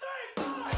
2, 3, 4!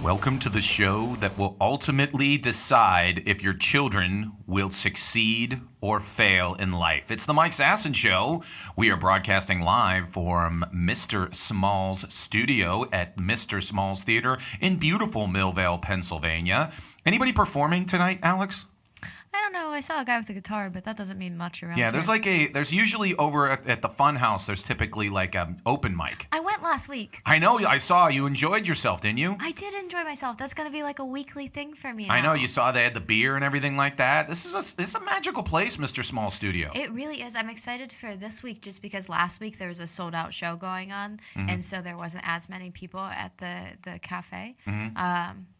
Welcome to the show that will ultimately decide if your children will succeed or fail in life. It's the Mike Sasson Show. We are broadcasting live from Mr. Small's studio at Mr. Small's Theater in beautiful Millvale, Pennsylvania. Anybody performing tonight, Alex? I don't know. I saw a guy with a guitar, but that doesn't mean much around Yeah, here. there's usually over at the Fun House, there's typically like an open mic. I went last week. I know, I saw you enjoyed yourself, didn't you? I did enjoy myself. That's going to be like a weekly thing for me now. I know, you saw they had the beer and everything like that. This is a magical place, Mr. Small Studio. It really is. I'm excited for this week just because last week there was a sold-out show going on, and so there wasn't as many people at the cafe.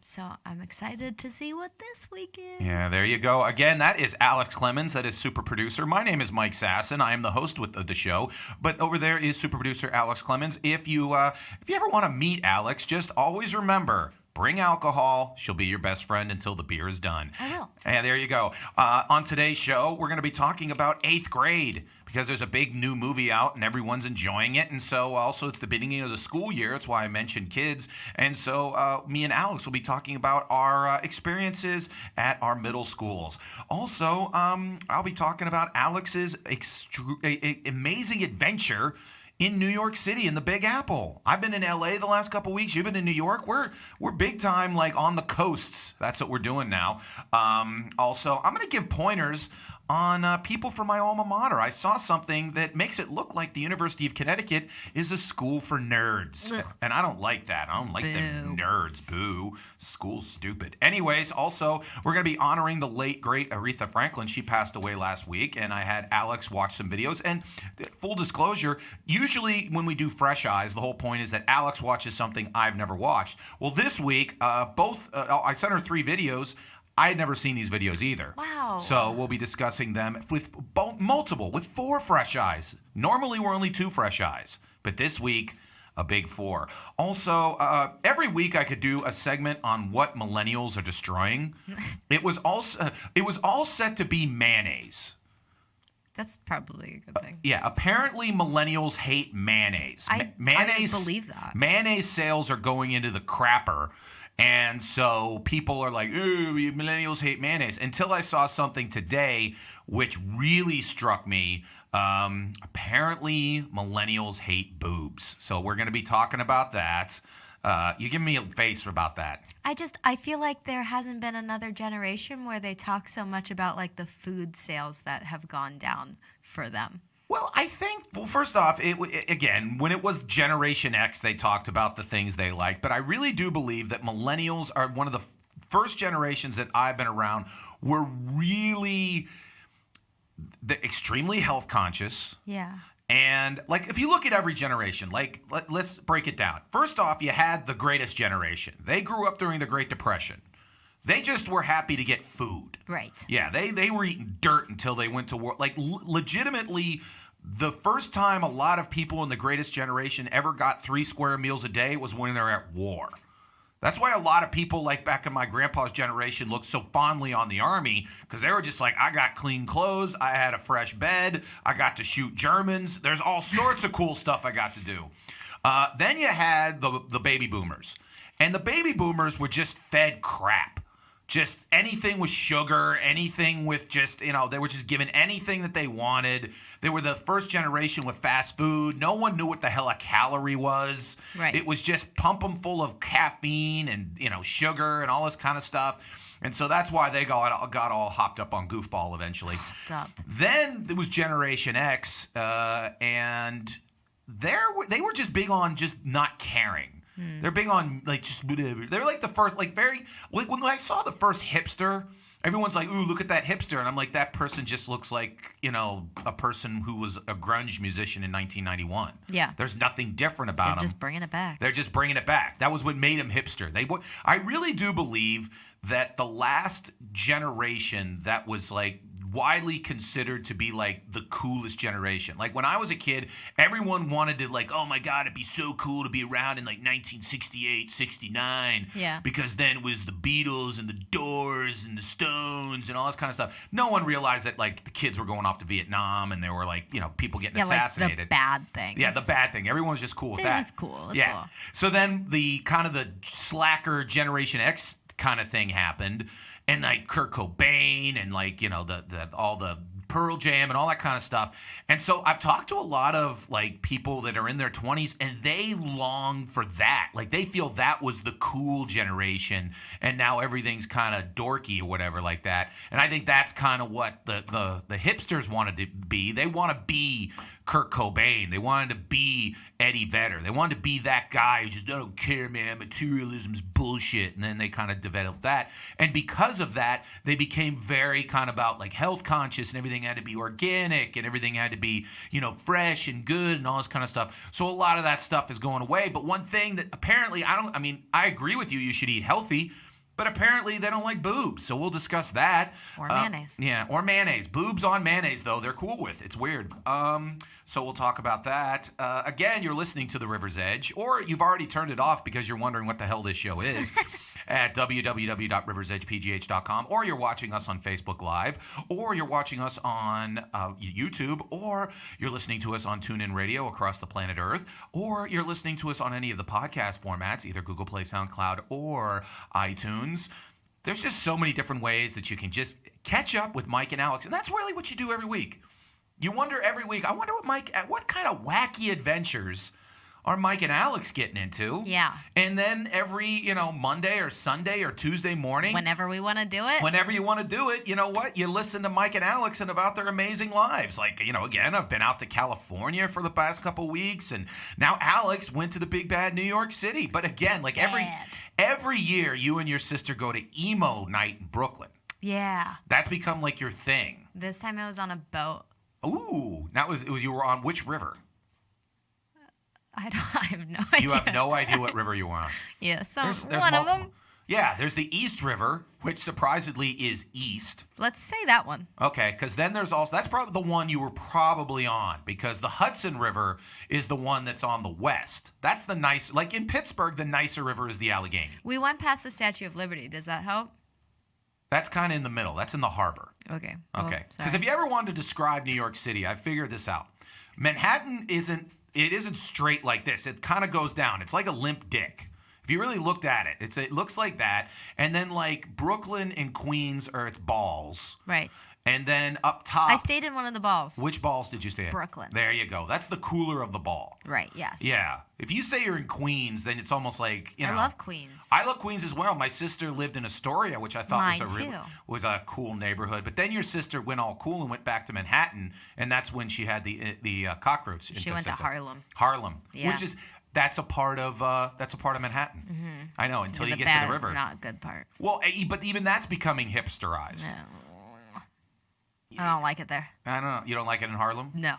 So I'm excited to see what this week is. Yeah, there you go. Again, that is Alex Clemens. That is super producer. My name is Mike Sasson. I am the host with the show. But over there is super producer Alex Clemens. If you ever want to meet Alex, just always remember, bring alcohol. She'll be your best friend until the beer is done. I will. And there you go. On today's show, we're going to be talking about 8th grade, because there's a big new movie out and everyone's enjoying it. And so also it's the beginning of the school year. That's why I mentioned kids. And so me and Alex will be talking about our experiences at our middle schools. Also, I'll be talking about Alex's amazing adventure in New York City, in the Big Apple. I've been in LA the last couple weeks. You've been in New York. We're big time, like on the coasts. That's what we're doing now. Also, I'm going to give pointers on people from my alma mater. I saw something that makes it look like the University of Connecticut is a school for nerds. Ugh. And I don't like that. I don't like them nerds. Boo. School's stupid. Anyways, also, we're going to be honoring the late, great Arehta Franklin. She passed away last week, and I had Alex watch some videos. And full disclosure, usually when we do Fresh Eyes, the whole point is that Alex watches something I've never watched. Well, this week, I sent her 3 videos. I had never seen these videos either. Wow. So we'll be discussing them with with 4 fresh eyes. Normally we're only 2 fresh eyes, but this week, a big 4. Also, every week I could do a segment on what millennials are destroying. It was all set to be mayonnaise. That's probably a good thing. Yeah, apparently millennials hate mayonnaise. I believe that. Mayonnaise sales are going into the crapper. And so people are like, ooh, millennials hate mayonnaise. Until I saw something today which really struck me. Apparently millennials hate boobs. So we're going to be talking about that. You give me a face about that. I feel like there hasn't been another generation where they talk so much about like the food sales that have gone down for them. Well, I think, first off, again, when it was Generation X, they talked about the things they liked. But I really do believe that millennials are one of the first generations that I've been around were really extremely health conscious. Yeah. And, like, if you look at every generation, like, let's break it down. First off, you had the greatest generation. They grew up during the Great Depression. They just were happy to get food. Right. Yeah, they were eating dirt until they went to war. Like, legitimately, the first time a lot of people in the greatest generation ever got 3 square meals a day was when they were at war. That's why a lot of people, like back in my grandpa's generation, looked so fondly on the Army, because they were just like, I got clean clothes, I had a fresh bed, I got to shoot Germans. There's all sorts of cool stuff I got to do. Then you had the baby boomers. And the baby boomers were just fed crap. Just anything with sugar, anything with just, they were just given anything that they wanted. They were the first generation with fast food. No one knew what the hell a calorie was. Right. It was just pump them full of caffeine and, sugar and all this kind of stuff. And so that's why they got all hopped up on goofball eventually. Hopped up. Then there was Generation X, and they were just big on just not caring. They're big on, like, just whatever. They're like the first, like, when I saw the first hipster, Everyone's like, ooh, look at that hipster. And I'm like, that person just looks like, a person who was a grunge musician in 1991. Yeah. There's nothing different about them. They're just bringing it back. They're just bringing it back. That was what made them hipster. I really do believe that the last generation that was like widely considered to be like the coolest generation. Like when I was a kid, everyone wanted to like, oh my God, it'd be so cool to be around in like 1968, 69. Yeah. Because then it was the Beatles and the Doors and the Stones and all this kind of stuff. No one realized that like the kids were going off to Vietnam and there were like, people getting assassinated. Like the bad things. Yeah, the bad thing. Everyone was just cool with that. It's cool. It's yeah. cool. So then the kind of the slacker Generation X kind of thing happened, and like Kurt Cobain and like the all the Pearl Jam and all that kind of stuff. And so I've talked to a lot of like people that are in their 20s and they long for that. Like they feel that was the cool generation and now everything's kind of dorky or whatever like that. And I think that's kind of what the hipsters wanted to be. They want to be Kurt Cobain. They wanted to be Eddie Vedder. They wanted to be that guy who just, I don't care, man, materialism's bullshit. And then they kind of developed that. And because of that, they became very kind of about like health conscious and everything had to be organic and everything had to be, fresh and good and all this kind of stuff. So a lot of that stuff is going away. But one thing that apparently I agree with you, you should eat healthy. But apparently they don't like boobs, so we'll discuss that. Or mayonnaise. Yeah, or mayonnaise. Boobs on mayonnaise, though, they're cool with. It's weird. So we'll talk about that. Again, you're listening to The River's Edge, or you've already turned it off because you're wondering what the hell this show is at www.riversedgepgh.com, or you're watching us on Facebook Live, or you're watching us on YouTube, or you're listening to us on TuneIn Radio across the planet Earth, or you're listening to us on any of the podcast formats, either Google Play, SoundCloud, or iTunes. There's just so many different ways that you can just catch up with Mike and Alex, and that's really what you do every week. You wonder every week, I wonder what kind of wacky adventures are Mike and Alex getting into? Yeah. And then every, Monday or Sunday or Tuesday morning. Whenever we want to do it. Whenever you want to do it, you know what? You listen to Mike and Alex and about their amazing lives. Like, again, I've been out to California for the past couple weeks. And now Alex went to the big bad New York City. But again, like every year, you and your sister go to emo night in Brooklyn. Yeah. That's become like your thing. This time it was on a boat. Ooh. You were on which river? I have no idea. You have no idea what river you were on. Yeah, so there's one multiple. of them. Yeah, there's the East River, which surprisingly is east. Let's say that one. Okay, because then there's also, that's probably the one you were probably on, because the Hudson River is the one that's on the west. That's the nice, like in Pittsburgh, the nicer river is the Allegheny. We went past the Statue of Liberty. Does that help? That's kind of in the middle. That's in the harbor. Okay. Okay. Because if you ever wanted to describe New York City, I figured this out. Manhattan isn't straight like this. It kind of goes down. It's like a limp dick. If you really looked at it, it looks like that. And then like Brooklyn and Queens are its balls. Right. And then up top. I stayed in one of the balls. Which balls did you stay in? Brooklyn. There you go. That's the cooler of the ball. Right, yes. Yeah. If you say you're in Queens, then it's almost like, I love Queens. I love Queens as well. My sister lived in Astoria, which I thought Mine was a cool neighborhood. But then your sister went all cool and went back to Manhattan, and that's when she had the cockroach. She went to Harlem. Harlem, yeah. Which is that's a part of Manhattan. Mm-hmm. I know until you get bad, to the river. Not good part. Well, but even that's becoming hipsterized. No. I don't like it there. I don't know. You don't like it in Harlem? No.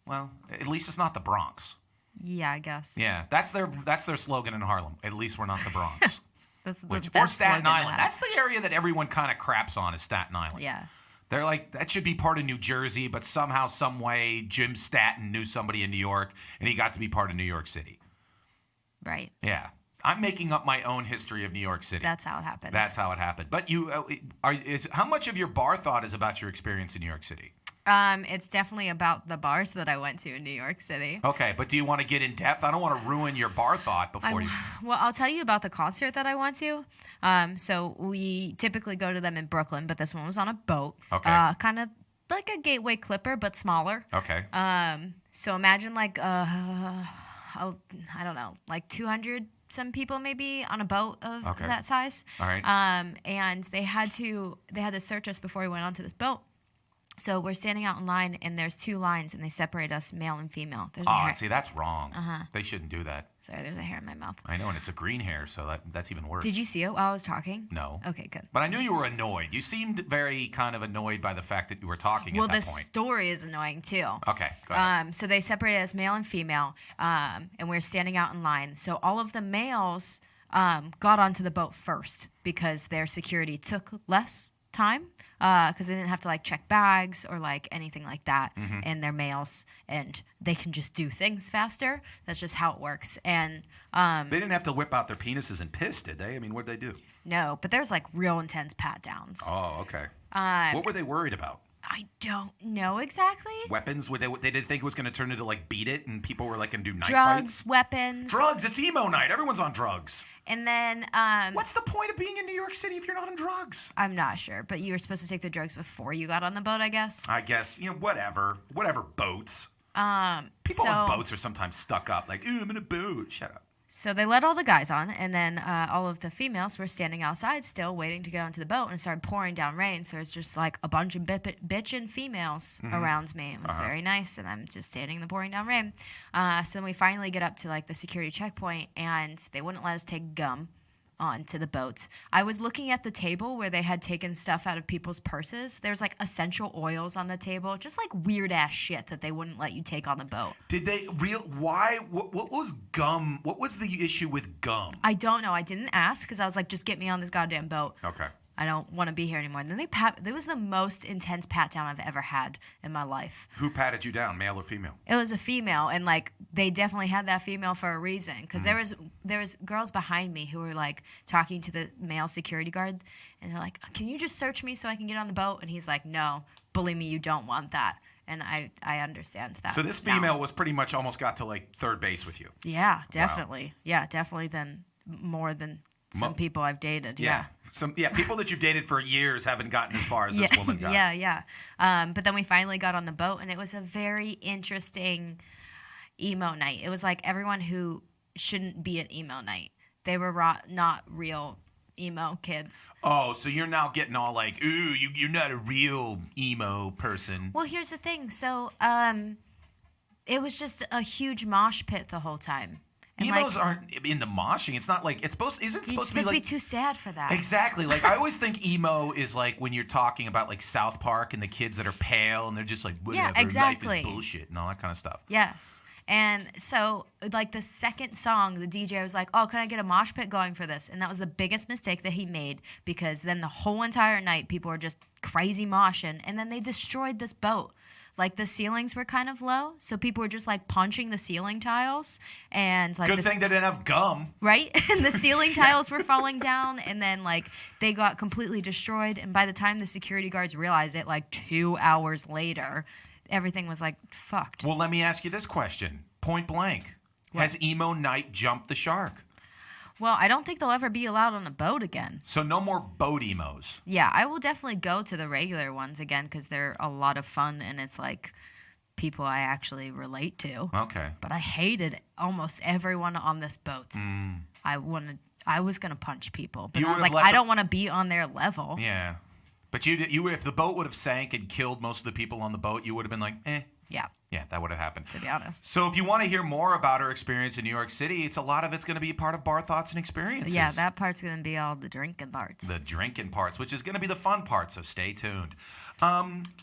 Well, at least it's not the Bronx. Yeah, I guess. Yeah, that's their slogan in Harlem. At least we're not the Bronx. That's the or Staten Island. That's the area that everyone kind of craps on is Staten Island. Yeah. They're like, that should be part of New Jersey, but somehow, some way, Jim Staten knew somebody in New York, and he got to be part of New York City. Right. Yeah. I'm making up my own history of New York City. That's how it happens. That's how it happened. But how much of your bar thought is about your experience in New York City? It's definitely about the bars that I went to in New York City. Okay, but do you want to get in depth? I don't want to ruin your bar thought before you. Well, I'll tell you about the concert that I went to. So we typically go to them in Brooklyn, but this one was on a boat. Okay. Kind of like a Gateway Clipper, but smaller. Okay. So imagine like I don't know, like 200 some people maybe on a boat of that size. All right. And they had to search us before we went onto this boat. So we're standing out in line, and there's 2 lines, and they separate us, male and female. There's a Oh, hair. see, that's wrong. They shouldn't do that. Sorry, there's a hair in my mouth. I know, and it's a green hair, so that's even worse. Did you see it while I was talking? No. Okay, good. But I knew you were annoyed. You seemed very kind of annoyed by the fact that you were talking at that Well, the point. story is annoying, too. Okay, go ahead. So they separated us male and female, and we're standing out in line. So all of the males got onto the boat first because their security took less time because they didn't have to like check bags or like anything like that. And they're males and they can just do things faster. That's just how it works. And They didn't have to whip out their penises and piss, did they? I mean, what did they do? no, but there's like real intense pat downs. Oh, okay. What were they worried about? I don't know exactly. Weapons? They didn't think it was going to turn into like Beat It and people were like going to do knife Drugs, fights? weapons. Drugs! It's emo night. Everyone's on drugs. And then What's the point of being in New York City if you're not on drugs? I'm not sure, but you were supposed to take the drugs before you got on the boat, I guess. I guess, whatever. Whatever, boats. People so, on boats are sometimes stuck up. Like, ooh, I'm in a boat. Shut up. So they let all the guys on, and then all of the females were standing outside still waiting to get onto the boat, and it started pouring down rain. So it's just like a bunch of bitchin' females around me. It was very nice, and I'm just standing in the pouring down rain. So then we finally get up to like the security checkpoint, and they wouldn't let us take gum onto the boat. I was looking at the table where they had taken stuff out of people's purses. There's like essential oils on the table, just like weird ass shit that they wouldn't let you take on the boat. Did they why? What was gum? What was the issue with gum? I don't know. I didn't ask because I was like, just get me on this goddamn boat. Okay. I don't want to be here anymore. And then there was the most intense pat down I've ever had in my life. Who patted you down, male or female? It was a female, and like they definitely had that female for a reason because there was girls behind me who were like talking to the male security guard, and they're like, "Can you just search me so I can get on the boat?" And he's like, "No, believe me, you don't want that." And I understand that. So this now. female was pretty much almost got to like third base with you. Yeah, definitely. Wow. Yeah, definitely than more than some people I've dated. Yeah. People that you've dated for years haven't gotten as far as this woman got. Yeah. But then we finally got on the boat, and it was a very interesting emo night. It was like everyone who shouldn't be at emo night. They were not real emo kids. Oh, so you're now getting all like, ooh, you're not a real emo person. Well, here's the thing. So it was just a huge mosh pit the whole time. And Emos aren't in the moshing. It's not like it's supposed. Isn't you're supposed to be like too sad for that. Exactly. Like I always think emo is like when you're talking about like South Park and the kids that are pale and they're just like whatever, exactly. life is bullshit and all that kind of stuff. Yes. And so like the second song, the DJ was like, "Oh, can I get a mosh pit going for this?" And that was the biggest mistake that he made because then the whole entire night people were just crazy moshing, and then they destroyed this boat. Like the ceilings were kind of low, so people were just like punching the ceiling tiles, and like good thing they didn't have gum, right? And the ceiling tiles were falling down, and then like they got completely destroyed. And by the time the security guards realized it, like 2 hours later, everything was like fucked. Well, let me ask you this question, point blank: has emo night jumped the shark? Well, I don't think they'll ever be allowed on a boat again. So no more boat emos. Yeah, I will definitely go to the regular ones again because they're a lot of fun and it's like people I actually relate to. Okay. But I hated almost everyone on this boat. I was gonna punch people, but I was like, I don't want to be on their level. Yeah, but you if the boat would have sank and killed most of the people on the boat, you would have been like, eh. Yeah, that would have happened. To be honest. So if you want to hear more about her experience in New York City, a lot of it's going to be a part of Bar Thoughts and Experiences. Yeah, that part's going to be all the drinking parts. The drinking parts, which is going to be the fun part, so stay tuned.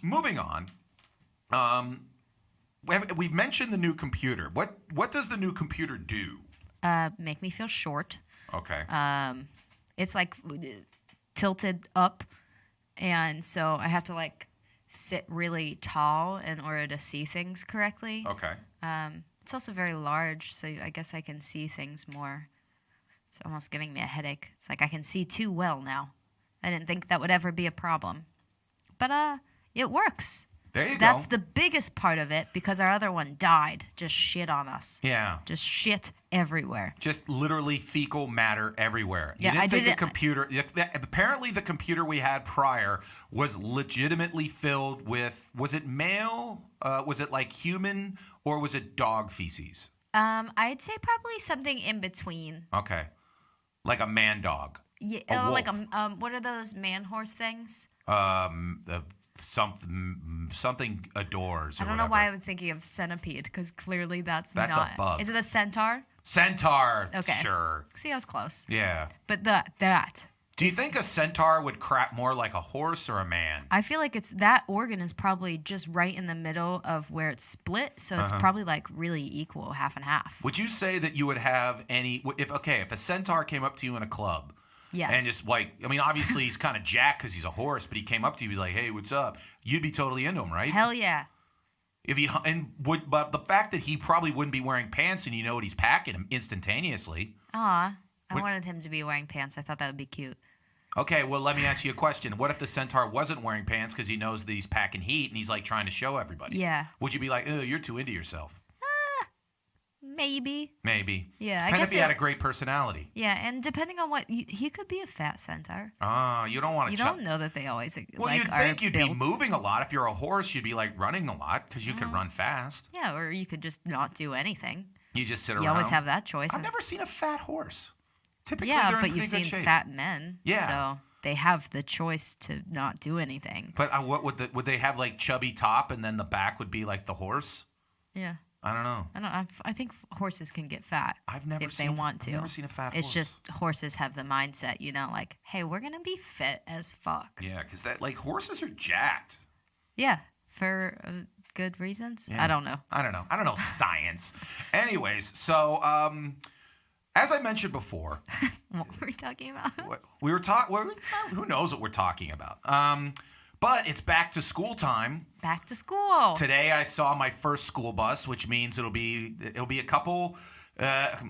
Moving on. We've mentioned the new computer. What does the new computer do? Make me feel short. Okay. It's like tilted up, and so I have to like sit really tall in order to see things correctly. Okay. It's also very large, so I guess I can see things more. It's almost giving me a headache. It's like I can see too well now. I didn't think that would ever be a problem. But it works. There you go. That's the biggest part of it because our other one died. Just shit on us. Yeah. Just shit everywhere. Just literally fecal matter everywhere. Yeah, you didn't think a computer. Apparently, the computer we had prior was legitimately filled with. Was it male? Was it like human, or was it dog feces? I'd say probably something in between. Okay, like a man dog. Yeah, a wolf. like what are those man horse things? The something adores. Or I don't know whatever. why I was thinking of centipede, because clearly that's not. a bug. Is it a centaur? Centaur. Okay. Sure. See, I was close. Yeah. But that. Do you think a centaur would crap more like a horse or a man? I feel like that organ is probably just right in the middle of where it's split, so it's probably like really equal, half and half. Would you say that you would have any if a centaur came up to you in a club? Yes. And just like, I mean, obviously he's kind of jacked because he's a horse, but he came up to you, he's like, "Hey, what's up?" You'd be totally into him, right? Hell yeah. But the fact that he probably wouldn't be wearing pants and you know what he's packing him instantaneously. Aw, I wanted him to be wearing pants. I thought that would be cute. Okay, well, let me ask you a question. What if the centaur wasn't wearing pants because he knows that he's packing heat and he's like trying to show everybody? Yeah. Would you be like, "Oh, you're too into yourself"? Maybe. Maybe. Yeah, I Depends guess if he had a great personality. Yeah, and depending on he could be a fat centaur. You don't want to. You don't know that they always Well, like you'd are think you'd built. be moving a lot. If you're a horse, you'd be like running a lot because you could run fast. Yeah, or you could just not do anything. You just sit around. You always have that choice. I've never seen a fat horse. Typically, Yeah, they're in but pretty you've good seen shape. fat men. Yeah. So they have the choice to not do anything. But what would they have like chubby top and then the back would be like the horse? Yeah. I don't know. I think horses can get fat I've never if seen. they want to. I've never seen a fat It's horse. just horses have the mindset, like, hey, we're gonna be fit as fuck. Yeah, because horses are jacked. Yeah, for good reasons. Yeah. I don't know. I don't know science. Anyways, so as I mentioned before, What were we talking about? we were talking. Who knows what we're talking about? But it's back to school time. Back to school. Today I saw my first school bus, which means it'll be a couple,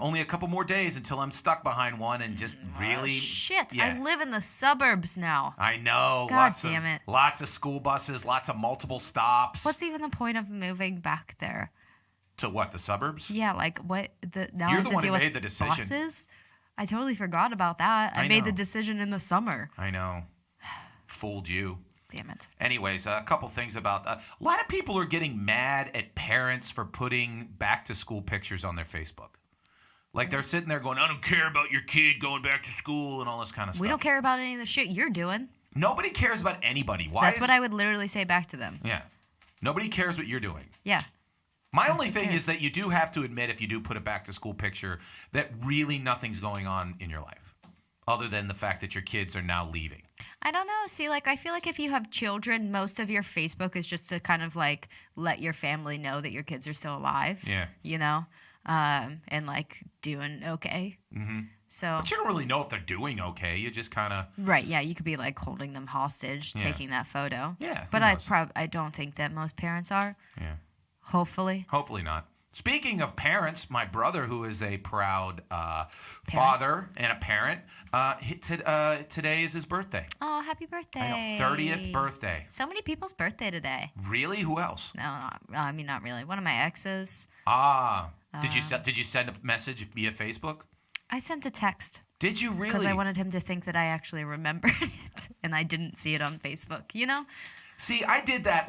only a couple more days until I'm stuck behind one and just really. Shit! Yeah. I live in the suburbs now. I know. God damn it. Lots of school buses, lots of multiple stops. What's even the point of moving back there? To what, the suburbs? Yeah, like what? Now You're I have the to one deal who with made the decision. buses. I totally forgot about that. I made the decision in the summer. I know. Fooled you. Damn it. Anyways, a couple things about a lot of people are getting mad at parents for putting back to school pictures on their Facebook. Like they're sitting there going, "I don't care about your kid going back to school," and all this kind of stuff. We don't care about any of the shit you're doing. Nobody cares about anybody. Why? That's what I would literally say back to them. Yeah. Nobody cares what you're doing. Yeah. My only thing is that you do have to admit, if you do put a back to school picture, that really nothing's going on in your life other than the fact that your kids are now leaving. I don't know. See, like, I feel like if you have children, most of your Facebook is just to kind of like let your family know that your kids are still alive. Yeah. And like doing okay. Mm-hmm. So. But you don't really know if they're doing okay. You just kind of. Right. Yeah. You could be like holding them hostage, taking that photo. Yeah. But I don't think that most parents are. Yeah. Hopefully. Hopefully not. Speaking of parents, my brother, who is a proud father and a parent, today is his birthday. Oh, happy birthday. I know, 30th birthday. So many people's birthday today. Really? Who else? No, not really. One of my exes. Did you send a message via Facebook? I sent a text. Did you really? Because I wanted him to think that I actually remembered it, and I didn't see it on Facebook, See, I did that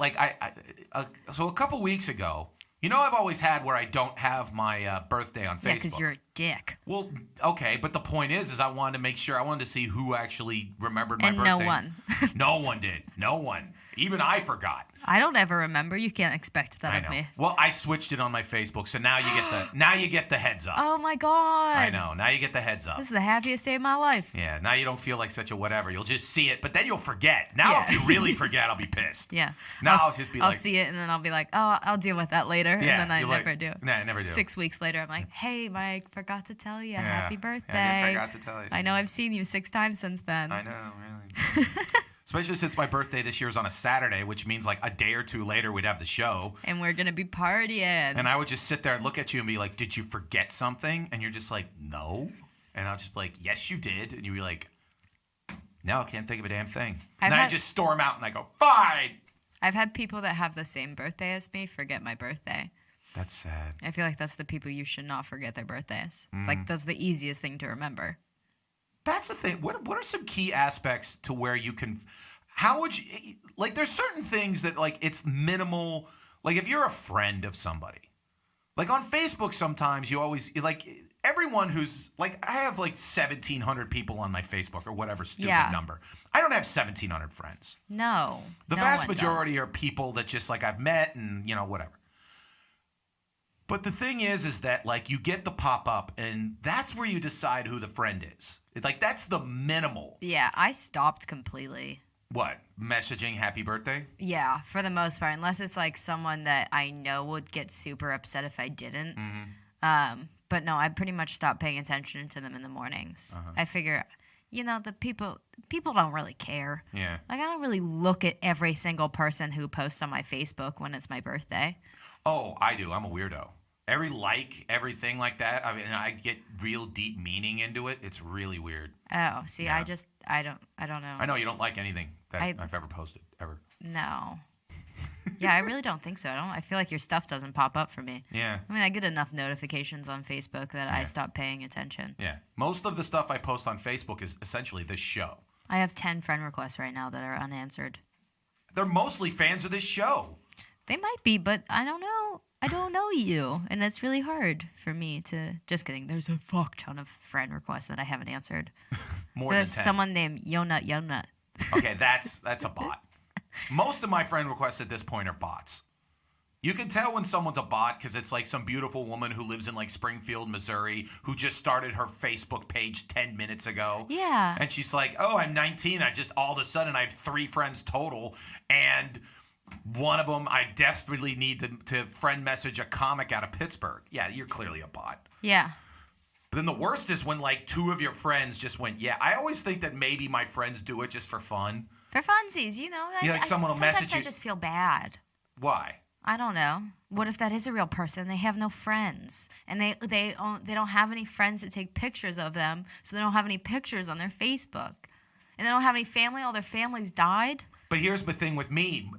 so a couple weeks ago. I've always had where I don't have my birthday on Facebook. Yeah, because you're a dick. Well, okay, but the point is I wanted to make sure, I wanted to see who actually remembered my birthday. And no one. No one did. No one. Even I forgot. I don't ever remember. You can't expect that I of know. me. Well, I switched it on my Facebook, so now you get the heads up. Oh my god. I know. Now you get the heads up. This is the happiest day of my life. Yeah. Now you don't feel like such a whatever. You'll just see it, but then you'll forget. Now if you really forget, I'll be pissed. Yeah. Now I'll just be I'll see it and then I'll be like, oh, I'll deal with that later. Yeah, And then I you're never like, do. Nah, I never do. 6 weeks later, I'm like, hey, Mike, forgot to tell you. Yeah. Happy birthday. Yeah, I forgot to tell you. I know I've seen you 6 times since then. I know, really. Especially since my birthday this year is on a Saturday, which means like a day or two later we'd have the show. And we're going to be partying. And I would just sit there and look at you and be like, did you forget something? And you're just like, no. And I'll just be like, yes, you did. And you'd be like, no, I can't think of a damn thing. And then I just storm out and I go, fine. I've had people that have the same birthday as me forget my birthday. That's sad. I feel like that's the people you should not forget their birthdays. It's like that's the easiest thing to remember. That's the thing. What are some key aspects to where you can how would you like there's certain things that like it's minimal, like if you're a friend of somebody. Like on Facebook sometimes you always like everyone who's like, I have like 1,700 people on my Facebook or whatever stupid Yeah. number. I don't have 1,700 friends. No. The no vast one majority does. are people that just like I've met and, whatever. But the thing is that like you get the pop up and that's where you decide who the friend is. Like that's the minimal. Yeah, I stopped completely. What? Messaging happy birthday? Yeah, for the most part, unless it's like someone that I know would get super upset if I didn't. But no, I pretty much stopped paying attention to them in the mornings. I figure, the people don't really care. Yeah. Like I don't really look at every single person who posts on my Facebook when it's my birthday. Oh, I do. I'm a weirdo. Everything like that. I mean, I get real deep meaning into it. It's really weird. Oh, see, Yeah. I don't know. I know you don't like anything that I- I've ever posted, ever. No. Yeah, I really don't think so. I feel like your stuff doesn't pop up for me. Yeah. I mean, I get enough notifications on Facebook that I stop paying attention. Yeah. Most of the stuff I post on Facebook is essentially this show. I have 10 friend requests right now that are unanswered. They're mostly fans of this show. They might be, but I don't know. I don't know you, and it's really hard for me to. Just kidding. There's a fuck ton of friend requests that I haven't answered. More There's than 10. someone named Yonut. Okay, that's a bot. Most of my friend requests at this point are bots. You can tell when someone's a bot because it's like some beautiful woman who lives in like Springfield, Missouri, who just started her Facebook page 10 minutes ago. Yeah. And she's like, oh, I'm 19. All of a sudden I have 3 friends total. And one of them, I desperately need to friend message a comic out of Pittsburgh. Yeah, you're clearly a bot. Yeah. But then the worst is when like 2 of your friends just went, yeah. I always think that maybe my friends do it just for fun. For funsies, Yeah, like someone will message sometimes I you- just feel bad. Why? I don't know. What if that is a real person? They have no friends, and they don't have any friends to take pictures of them, so they don't have any pictures on their Facebook, and they don't have any family. All their families died. But here's the thing with me.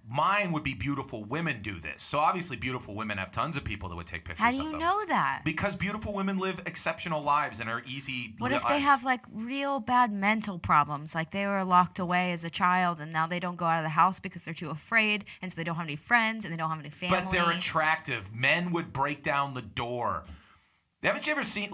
Mine would be beautiful women do this. So obviously beautiful women have tons of people that would take pictures How of do them. you know that? Because beautiful women live exceptional lives and are easy What lives. if they have like real bad mental problems? Like they were locked away as a child and now they don't go out of the house because they're too afraid, and so they don't have any friends and they don't have any family. But they're attractive. Men would break down the door. Haven't you ever seen,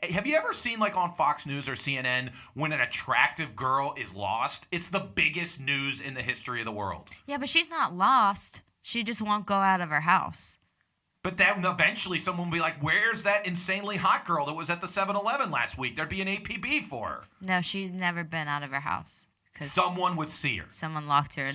have you ever seen, like, on Fox News or CNN when an attractive girl is lost? It's the biggest news in the history of the world. Yeah, but she's not lost. She just won't go out of her house. But then eventually someone will be like, where's that insanely hot girl that was at the 7-Eleven last week? There'd be an APB for her. No, she's never been out of her house. 'Cause Someone would see her. someone locked her in.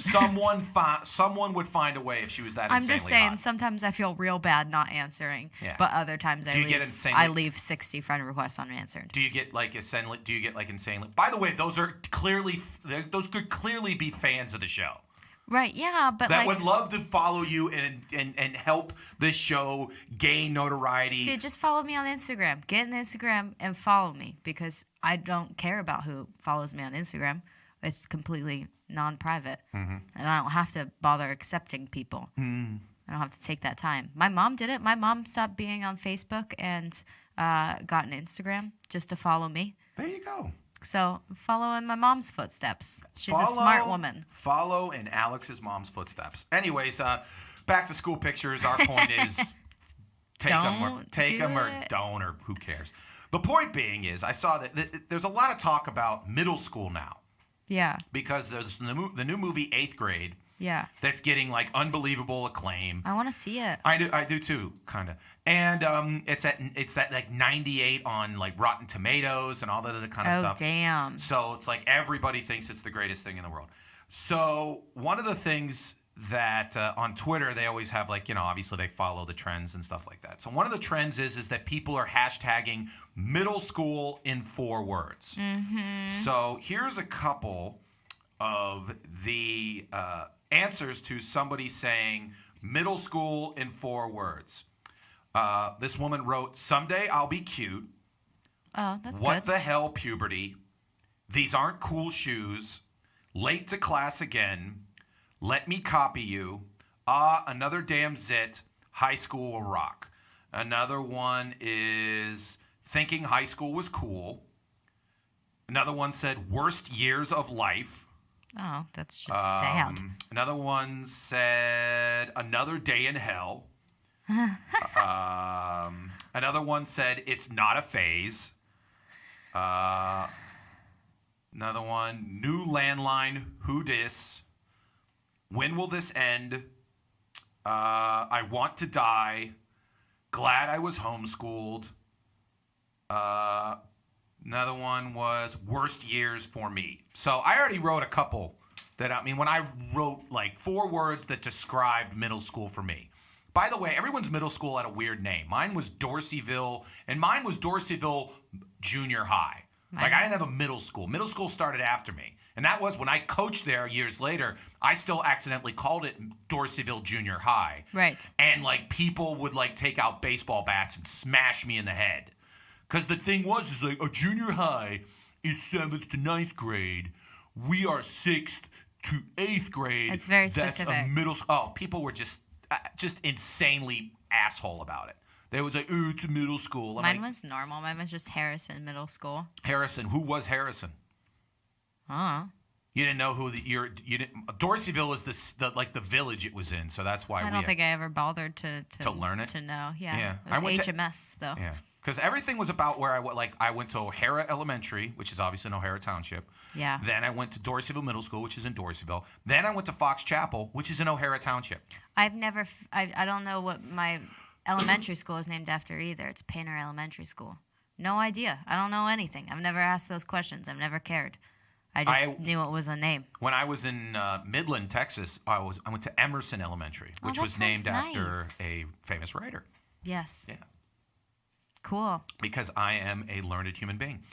Someone would find a way if she was that I'm insanely just saying, hot. sometimes I feel real bad not answering, Yeah. but other times Do you get insanely- I leave 60 friend requests unanswered. Do you get like insanely? Do you get like insanely? By the way, those could clearly be fans of the show Right, yeah, but that like, would love to follow you and help this show gain notoriety. dude, just follow me on Instagram. Get an Instagram and follow me because I don't care about who follows me on Instagram. It's completely non-private, and I don't have to bother accepting people. I don't have to take that time. My mom did it. My mom stopped being on Facebook and got an Instagram just to follow me. There you go. So follow in my mom's footsteps. She's a smart woman. Follow in Alex's mom's footsteps. Anyways, back to school pictures. Our point is take them Don't do or it. don't, or who cares. The point being is I saw that there's a lot of talk about middle school now. Yeah, Because there's the new movie 8th Grade yeah. that's getting like unbelievable acclaim. I want to see it. I do too, kind of. And it's at like 98 on like Rotten Tomatoes and all that other kind of Oh, stuff. damn. So it's like everybody thinks it's the greatest thing in the world. So one of the things that on Twitter they always have like, obviously they follow the trends and stuff like that. So one of the trends is that people are hashtagging middle school in 4 words. So here's a couple of the answers to somebody saying middle school in 4 words. This woman wrote, "Someday I'll be cute. Oh, that's What good. the hell, puberty? These aren't cool shoes. Late to class again. Let me copy you. Another damn zit. High school will rock." Another one is thinking high school was cool. Another one said worst years of life. Oh, that's just sad. Another one said another day in hell. Another one said, it's not a phase. Another one, new landline, who dis? When will this end? I want to die. Glad I was homeschooled. Another one was worst years for me. So I already wrote a couple when I wrote like 4 words that described middle school for me. By the way, everyone's middle school had a weird name. Mine was Dorseyville, and mine was Dorseyville Junior High. Like, I didn't have a middle school. Middle school started after me. And that was when I coached there years later, I still accidentally called it Dorseyville Junior High. Right. And, like, people would, like, take out baseball bats and smash me in the head. Because the thing was, like, a junior high is 7th to 9th grade. We are 6th to 8th grade. It's very specific. That's a middle school. Oh, people were just insanely asshole about it. They was like, "Oh, it's a middle school." Mine was normal. Mine was just Harrison Middle School. Harrison. Who was Harrison? You didn't know who you didn't. Dorseyville is the village it was in, so that's why I don't think I ever bothered to learn it. To know, yeah. Yeah. It was HMS though. Yeah, because everything was about where I went to O'Hara Elementary, which is obviously in O'Hara Township. Yeah. Then I went to Dorseyville Middle School, which is in Dorseyville. Then I went to Fox Chapel, which is in O'Hara Township. I don't know what my elementary school is named after either. It's Painter Elementary School. No idea. I don't know anything. I've never asked those questions. I've never cared. I just knew it was a name. When I was in Midland, Texas, I went to Emerson Elementary, which was named after a famous writer. Yes. Yeah. Cool. Because I am a learned human being.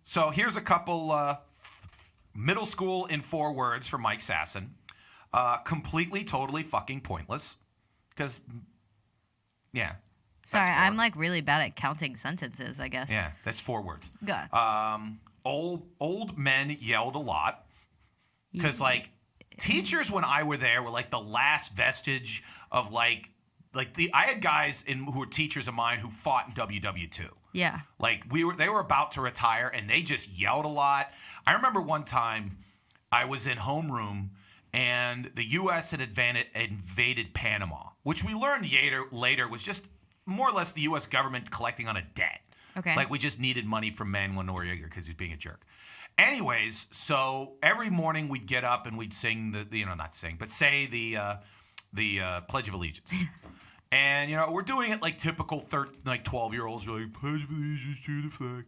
So here's a couple middle school in 4 words for Mike Sasson. Completely, totally fucking pointless. Because, yeah. Sorry, I'm like really bad at counting sentences, I guess. Yeah, that's 4 words. Good. Old men yelled a lot. Because, like, teachers when I were there were like the last vestige of I had guys who were teachers of mine who fought in WW2. Yeah. Like they were about to retire and they just yelled a lot. I remember one time I was in homeroom and the U.S. had invaded Panama, which we learned later was just more or less the U.S. government collecting on a debt. Okay. Like we just needed money from Manuel Noriega because he's being a jerk. Anyways, so every morning we'd get up and we'd sing say the Pledge of Allegiance. And, we're doing it like typical 12-year-olds. We're like, Pledge of Allegiance to the flag.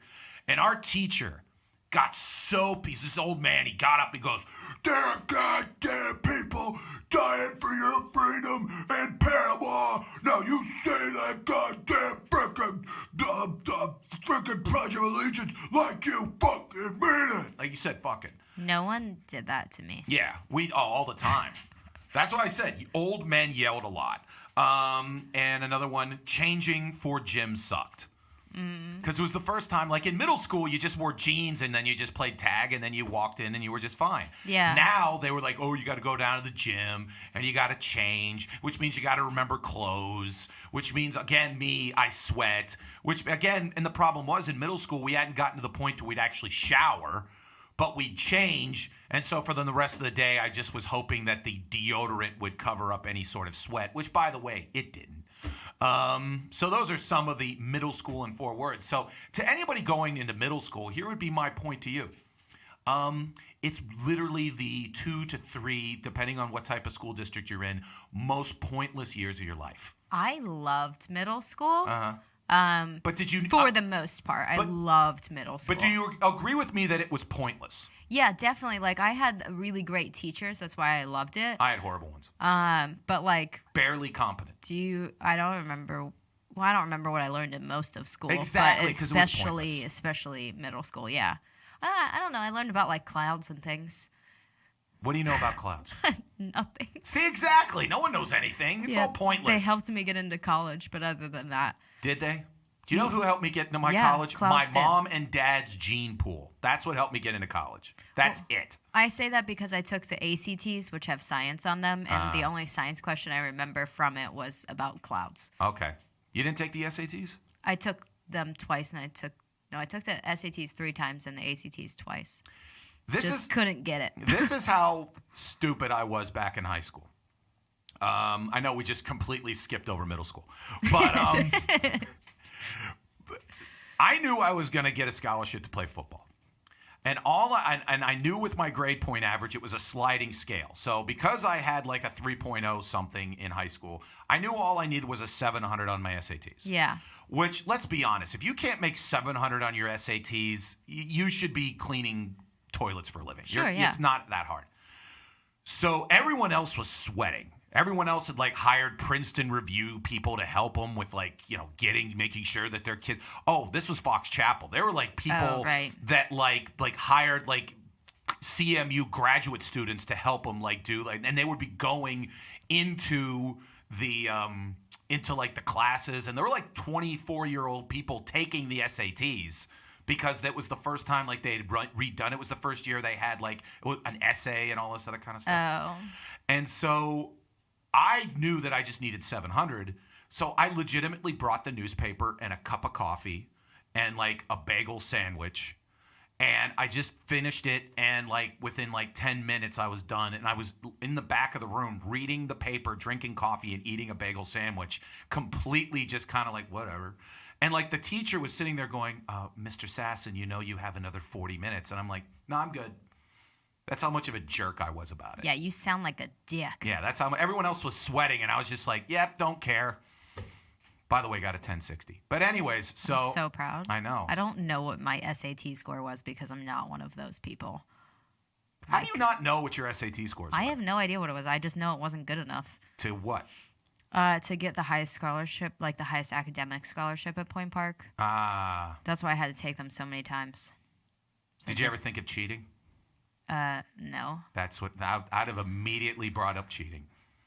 And our teacher got so pissed. This old man, he got up, he goes, "There are goddamn people dying for your freedom in Panama. Now you say that goddamn frickin' Pledge of Allegiance like you fucking mean it." Like you said, fucking. No one did that to me. Yeah, all the time. That's what I said. Old men yelled a lot. And another one, changing for gym sucked. Because it was the first time, like in middle school, you just wore jeans and then you just played tag and then you walked in and you were just fine. Yeah. Now they were like, oh, you got to go down to the gym and you got to change, which means you got to remember clothes, which means, again, I sweat, which, again, and the problem was in middle school, we hadn't gotten to the point where we'd actually shower. But we'd change, and so for the rest of the day, I just was hoping that the deodorant would cover up any sort of sweat, which, by the way, it didn't. So those are some of the middle school in 4 words. So to anybody going into middle school, here would be my point to you. It's literally the 2 to 3, depending on what type of school district you're in, most pointless years of your life. I loved middle school. Uh-huh. But did you? For the most part, I loved middle school. But do you agree with me that it was pointless? Yeah, definitely. Like I had really great teachers. That's why I loved it. I had horrible ones. But like barely competent. I don't remember. Well, I don't remember what I learned in most of school. Exactly, because especially middle school. Yeah. I don't know. I learned about like clouds and things. What do you know about clouds? Nothing. See, exactly. No one knows anything. It's all pointless. They helped me get into college, but other than that. Did they? Do you know who helped me get into my college? My mom and dad's gene pool. That's what helped me get into college. That's it. I say that because I took the ACTs, which have science on them, and the only science question I remember from it was about clouds. Okay. You didn't take the SATs? I took them twice, and I took the SATs 3 times and the ACTs twice. Couldn't get it. This is how stupid I was back in high school. I know we just completely skipped over middle school, but I knew I was going to get a scholarship to play football. And I knew with my grade point average, it was a sliding scale. So because I had like a 3.0 something in high school, I knew all I needed was a 700 on my SATs. Yeah. Which, let's be honest, if you can't make 700 on your SATs, you should be cleaning toilets for a living. Sure, yeah. It's not that hard. So everyone else was sweating. Everyone else had like hired Princeton review people to help them with like, making sure that their kids. Oh, this was Fox Chapel. There were like people that like hired like CMU graduate students to help them and they would be going into the into like the classes, and there were like 24-year-old people taking the SATs. Because that was the first time like they had redone it. Was the first year they had like an essay and all this other kind of stuff. Oh. And so I knew that I just needed 700. So I legitimately brought the newspaper and a cup of coffee and like a bagel sandwich. And I just finished it. And like within like 10 minutes I was done. And I was in the back of the room reading the paper, drinking coffee, and eating a bagel sandwich. Completely just kind of like whatever. And like the teacher was sitting there going, Mr. Sasson, you have another 40 minutes. And I'm like, no, I'm good. That's how much of a jerk I was about it. Yeah, you sound like a dick. Yeah, that's how everyone else was sweating. And I was just like, yep, don't care. By the way, got a 1060. But anyways, so. I'm so proud. I know. I don't know what my SAT score was because I'm not one of those people. How do you not know what your SAT scores were? I have no idea what it was. I just know it wasn't good enough. To what? To get the highest scholarship, like the highest academic scholarship at Point Park. Ah. That's why I had to take them so many times. So Did you ever think of cheating? No. That's what I'd have immediately brought up cheating.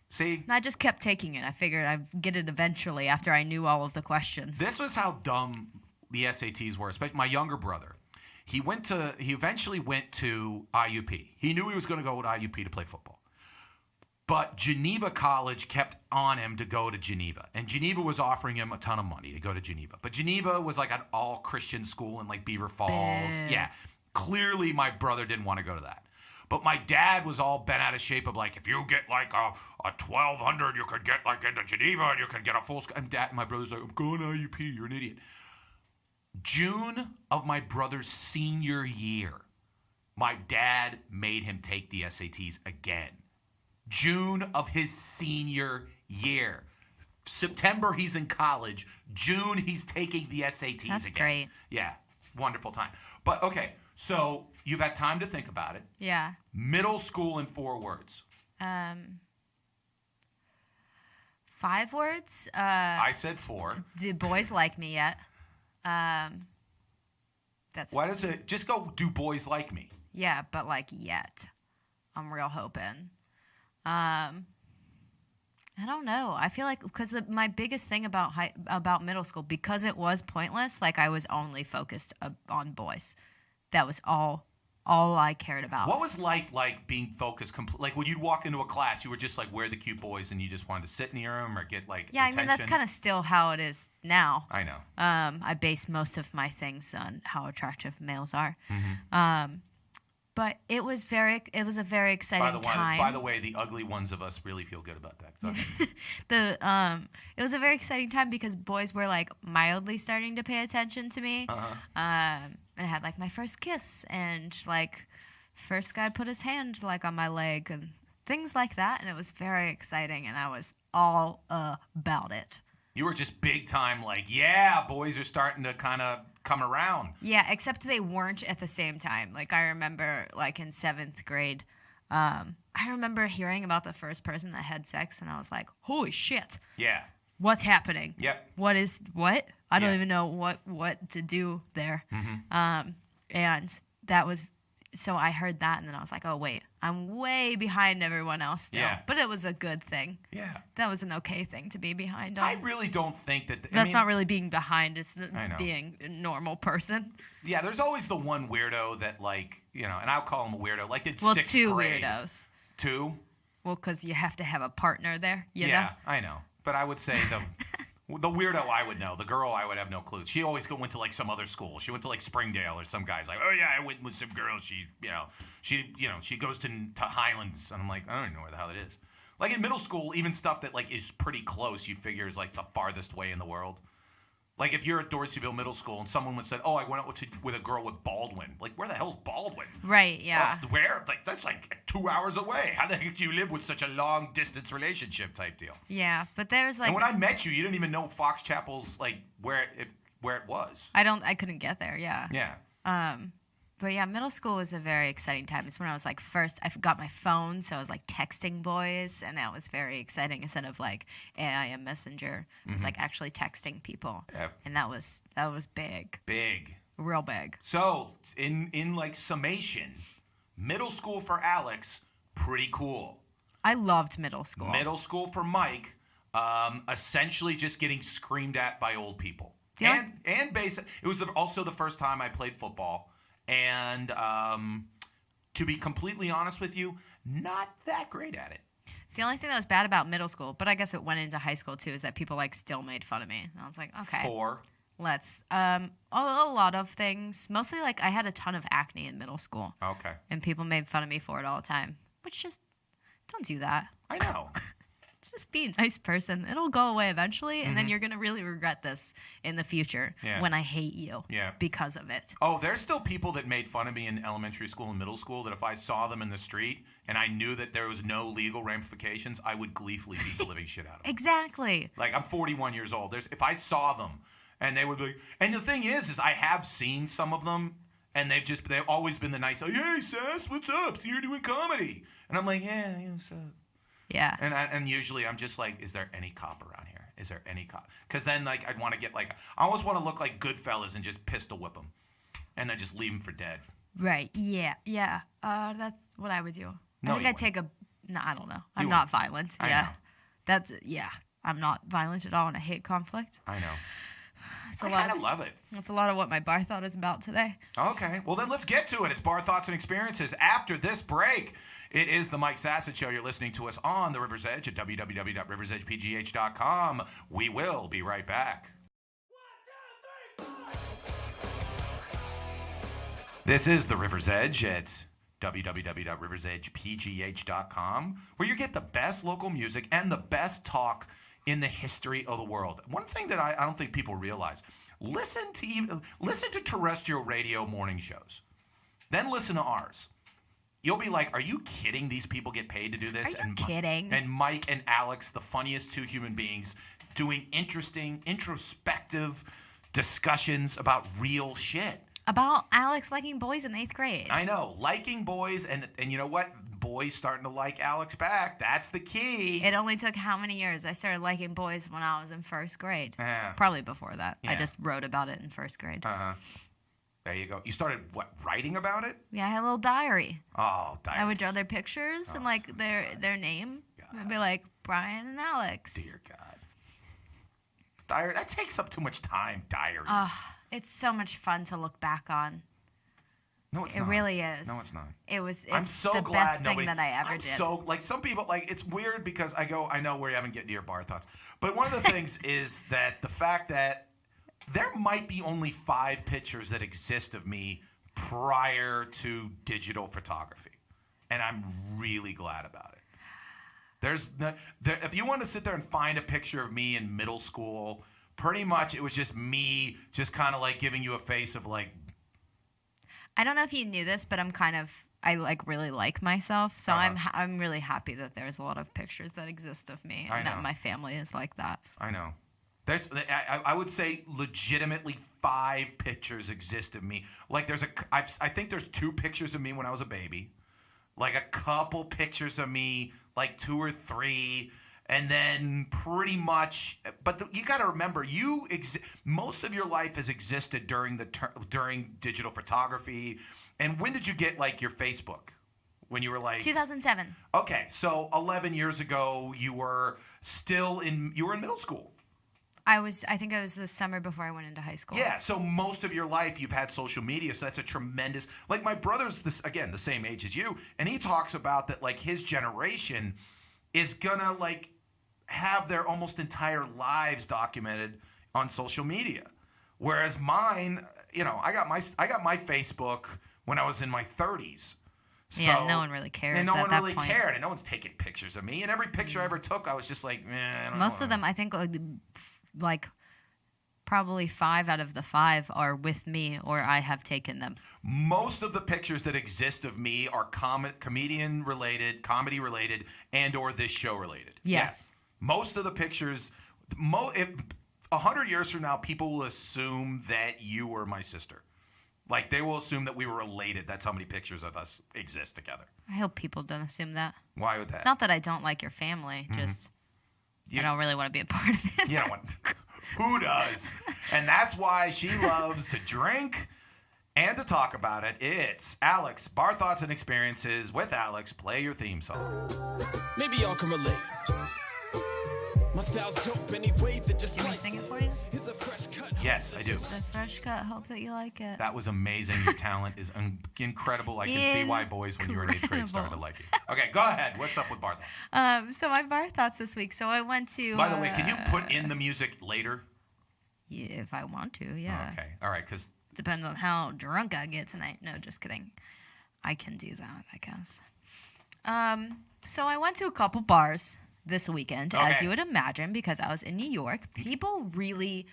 See? I just kept taking it. I figured I'd get it eventually after I knew all of the questions. This was how dumb the SATs were, especially my younger brother. He eventually went to IUP. He knew he was going to go to IUP to play football. But Geneva College kept on him to go to Geneva. And Geneva was offering him a ton of money to go to Geneva. But Geneva was like an all-Christian school in like Beaver Falls. Yeah. Clearly my brother didn't want to go to that. But my dad was all bent out of shape of like, if you get like a 1,200, you could get like into Geneva and you could get a full school. And my brother's like, I'm going to IUP. You're an idiot. June of my brother's senior year, my dad made him take the SATs again. June of his senior year. September, he's in college. June, he's taking the SATs That's again. great. Yeah, wonderful time. But, okay, so you've had time to think about it. Yeah. Middle school in 4 words. 5 words. I said 4. Do boys like me yet? That's. Why does it just go, do boys like me? Yeah, but like yet. I'm real hoping. I don't know. I feel like because my biggest thing about middle school, because it was pointless, like I was only focused on boys. That was all I cared about. What was life like being focused? Like when you'd walk into a class, you were just like, where are the cute boys? And you just wanted to sit near them or get like attention? I mean, that's kind of still how it is now. I know. I base most of my things on how attractive males are. Mm-hmm. But it was a very exciting time. By the way, the ugly ones of us really feel good about that. Go ahead. It was a very exciting time because boys were like mildly starting to pay attention to me. Uh-huh. And I had like my first kiss and like first guy put his hand like on my leg and things like that, and it was very exciting and I was all about it. You were just big time like, yeah, boys are starting to kind of come around. Yeah, except they weren't at the same time. Like I remember like in 7th grade, I remember hearing about the first person that had sex and I was like, holy shit. Yeah. What's happening? Yep. What? I don't even know what to do there. Mm-hmm. And that was, so I heard that and then I was like, oh wait, I'm way behind everyone else still. Yeah. But it was a good thing. Yeah. That was an okay thing to be behind on. I really don't think that. That's not really being behind. It's know. being a normal person. Yeah, there's always the one weirdo that like, and I'll call him a weirdo. Like it's 6th 2 grade. weirdos. 2? Well, because you have to have a partner there. You know? I know. But I would say the weirdo I would know. The girl I would have no clue. She always went to like some other school. She went to like Springdale or some guy's like, oh yeah, I went with some girl. She goes to Highlands. And I'm like, I don't even know where the hell it is. Like in middle school, even stuff that like is pretty close, you figure is like the farthest way in the world. Like if you're at Dorseyville Middle School and someone would say, "Oh, I went out with a girl with Baldwin." Like, where the hell's Baldwin? Right, yeah. Where? Like that's like 2 hours away. How the heck do you live with such a long distance relationship type deal? Yeah, but there's like. And when I met you, you didn't even know Fox Chapel's like where it was. I couldn't get there. Yeah. Yeah. But yeah, middle school was a very exciting time. It's when I was like I got my phone, so I was like texting boys, and that was very exciting. Instead of like AI Messenger, I was like actually texting people, and that was big, real big. So in like summation, middle school for Alex, pretty cool. I loved middle school. Middle school for Mike, essentially just getting screamed at by old people, Yeah. and basic. It was also the first time I played football. And to be completely honest with you, not that great at it. The only thing that was bad about middle school, but I guess it went into high school too, is that people like still made fun of me. And I was like, okay, let's a lot of things. Mostly like I had a ton of acne in middle school. Okay. And people made fun of me for it all the time, which just don't do that. I know. Just be a nice person. It'll go away eventually, and then you're going to really regret this in the future when I hate you because of it. Oh, there's still people that made fun of me in elementary school and middle school that if I saw them in the street and I knew that there was no legal ramifications, I would gleefully beat the living shit out of them. Exactly. Like, I'm 41 years old. If I saw them and they would be, and the thing is I have seen some of them, and they've always been the nice, oh, hey, Sass, what's up? So you're doing comedy. And I'm like, yeah, what's up? Yeah. And usually I'm just like, is there any cop around here? Is there any cop? Because then like I'd want to get like, I almost want to look like Goodfellas and just pistol whip them, and then just leave them for dead. Right. Yeah. Yeah. That's what I would do. No, I think I'd take a. No, I don't know. I'm You not violent. I Yeah. know. I'm not violent at all, and I hate conflict. I know. It's I kind of love it. That's a lot of what my bar thought is about today. Okay. Well, then let's get to it. It's Bar Thoughts and Experiences after this break. It is the Mike Sasson Show. You're listening to us on the River's Edge at www.riversedgepgh.com. We will be right back. 1, 2, 3, 4. This is the River's Edge at www.riversedgepgh.com, where you get the best local music and the best talk in the history of the world. One thing that I don't think people realize, listen to terrestrial radio morning shows. Then listen to ours. You'll be like, are you kidding? These people get paid to do this? Are you kidding? And Mike and Alex, the funniest two human beings, doing interesting, introspective discussions about real shit. About Alex liking boys in 8th grade. I know. Liking boys, and you know what? Boys starting to like Alex back. That's the key. It only took how many years? I started liking boys when I was in 1st grade. Yeah. Probably before that. Yeah. I just wrote about it in 1st grade. Uh-huh. There you go. You started, writing about it? Yeah, I had a little diary. Oh, diary. I would draw their pictures and like their name. God. I'd be like Brian and Alex. Dear God. Diary. That takes up too much time. Diaries. It's so much fun to look back on. No, it's It not. really is. No, it's not. It's I'm so the glad best nobody. thing that I ever I'm did. so like some people like it's weird because I know we haven't gotten to your bar thoughts, but one of the things is that the fact that there might be only 5 pictures that exist of me prior to digital photography, and I'm really glad about it. If you want to sit there and find a picture of me in middle school, pretty much it was just me, just kind of like giving you a face of like. I don't know if you knew this, but I like really like myself, so I'm really happy that there's a lot of pictures that exist of me and that my family is like that. I know. I would say legitimately 5 pictures exist of me. Like I think there's 2 pictures of me when I was a baby, like a couple pictures of me, like 2 or 3, and then pretty much. But you got to remember, most of your life has existed during digital photography. And when did you get like your Facebook? When you were like 2007. Okay, so 11 years ago, you were in middle school. I think I was the summer before I went into high school. Yeah, so most of your life you've had social media, so that's a tremendous. Like my brother's the same age as you, and he talks about that like his generation is gonna like have their almost entire lives documented on social media, whereas mine, I got my Facebook when I was in my 30s. Yeah, no one really cares and no at one that really point. cared, and no one's taking pictures of me. And every picture I ever took, I was just like, man. I don't Most know. of them, I think, like probably 5 out of the 5 are with me or I have taken them. Most of the pictures that exist of me are comedian related, comedy related, and or this show related. Yes. Yeah. Most of the pictures, if 100 years from now, people will assume that you were my sister. Like, they will assume that we were related. That's how many pictures of us exist together. I hope people don't assume that. Why would that? Not that I don't like your family, just I don't really want to be a part of it. You don't want. Who does? And that's why she loves to drink and to talk about it. It's Alex, Bar Thoughts and Experiences with Alex. Play your theme song. Maybe y'all can relate. My style's dope anyway, that just Can we sing it for you? It's a fresh cut. Yes, I do. It's a fresh cut. Hope that you like it. That was amazing. Your talent is incredible. I can see why boys, when you were in 8th grade, started to like you. Okay, go ahead. What's up with Bar Thoughts? So my bar thoughts this week. So I went to. By the way, can you put in the music later? Yeah, if I want to, yeah. Okay, all right, because Depends on how drunk I get tonight. No, just kidding. I can do that, I guess. So I went to a couple bars this weekend, as you would imagine, because I was in New York. People really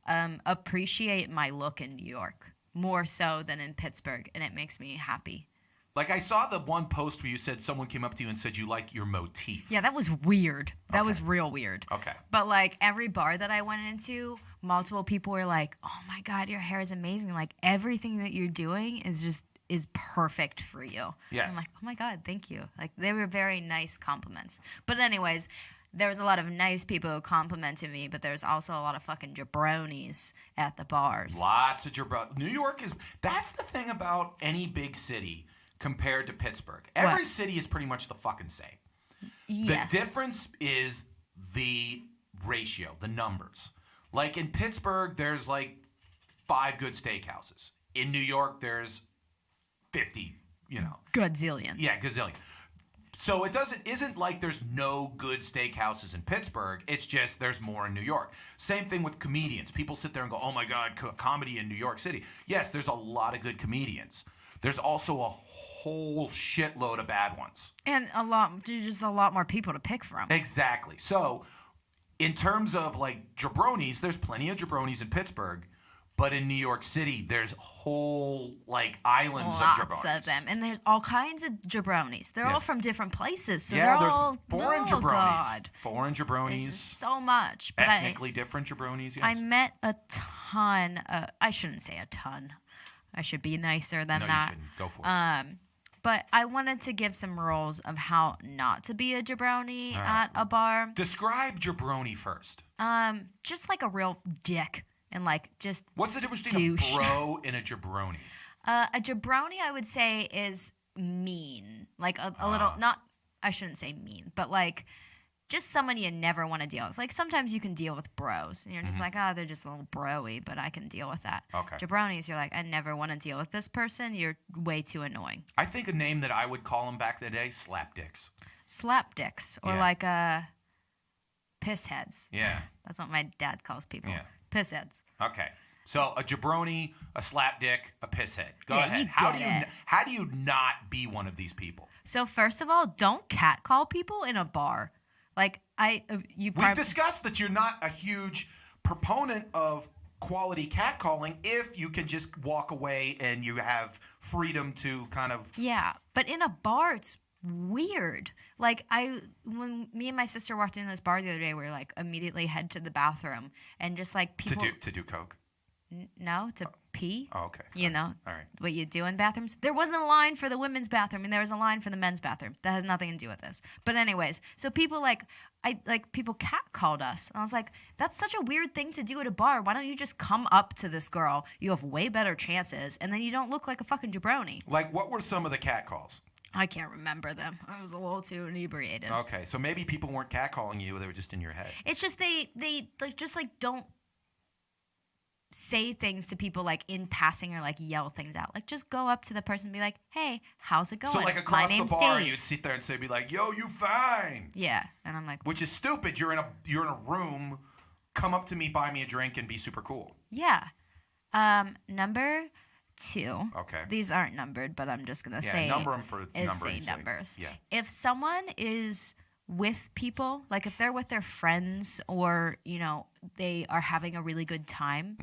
appreciate my look in New York more so than in Pittsburgh, and it makes me happy. like I saw the one post where you said someone came up to you and said you like your motif. Yeah, that was weird. That was real weird. Okay. But like every bar that I went into, multiple people were like, "Oh my God, your hair is amazing! Like everything that you're doing is perfect for you." Yes. I'm like, "Oh my God, thank you!" Like they were very nice compliments. But anyways, there was a lot of nice people who complimented me, but there's also a lot of fucking jabronis at the bars. Lots of jabronis. New York that's the thing about any big city compared to Pittsburgh. Every city is pretty much the fucking same. Yes. The difference is the ratio, the numbers. Like in Pittsburgh, there's like 5 good steakhouses. In New York, there's 50, Godzillion. Yeah, gazillion. So isn't like there's no good steakhouses in Pittsburgh. It's just there's more in New York. Same thing with comedians. People sit there and go, "Oh my God, comedy in New York City." Yes, there's a lot of good comedians. There's also a whole shitload of bad ones. And just a lot more people to pick from. Exactly. So, in terms of like jabronis, there's plenty of jabronis in Pittsburgh, but in New York City, there's whole like islands of jabronis. Lots of them, and there's all kinds of jabronis. They're all Yes. from different places, so Yeah, they're there's all foreign oh, jabronis. God. Foreign There's jabronis. just so much. But Ethnically different jabronis, yes. I met a ton. I shouldn't say a ton. I should be nicer than No, that. you shouldn't. Go for it. But I wanted to give some rules of how not to be a jabroni at a bar. Describe jabroni first. Just like a real dick and like just What's the difference between douche. a bro and a jabroni? A jabroni, I would say, is mean. Like a little, not, I shouldn't say mean, but like just someone you never want to deal with. Like sometimes you can deal with bros and you're just like, oh, they're just a little bro-y, but I can deal with that. Okay. Jabronis, you're like, I never want to deal with this person. You're way too annoying. I think a name that I would call them back in the day, slapdicks. Slap dicks or Yeah. like piss heads. Yeah. That's what my dad calls people. Yeah. Piss heads. Okay. So a jabroni, a slapdick, a pisshead. Go Yeah, ahead. you How get it. do you not be one of these people? So first of all, don't catcall people in a bar. Like We've discussed that you're not a huge proponent of quality catcalling if you can just walk away and you have freedom to kind of. Yeah, but in a bar, it's weird. Like when me and my sister walked in this bar the other day, we were like immediately head to the bathroom and just like people To do coke. to pee. Oh, okay. You know, All right. what you do in bathrooms. There wasn't a line for the women's bathroom, and there was a line for the men's bathroom. That has nothing to do with this. But anyways, so people people catcalled us, and I was like, that's such a weird thing to do at a bar. Why don't you just come up to this girl? You have way better chances, and then you don't look like a fucking jabroni. Like, what were some of the catcalls? I can't remember them. I was a little too inebriated. Okay, so maybe people weren't catcalling you; they were just in your head. It's just they like, just like don't say things to people like in passing or like yell things out. Like just go up to the person and be like, "Hey, how's it going? So like My across the name's bar, Dave." you'd sit there and say, "Be like, yo, you fine." Yeah, and I'm like, Which is stupid. You're in a room. Come up to me, buy me a drink, and be super cool. yeah. Number 2. Okay. These aren't numbered, but I'm just going to say number them for numbers. numbers. Yeah. If someone is with people, like if they're with their friends or, they are having a really good time,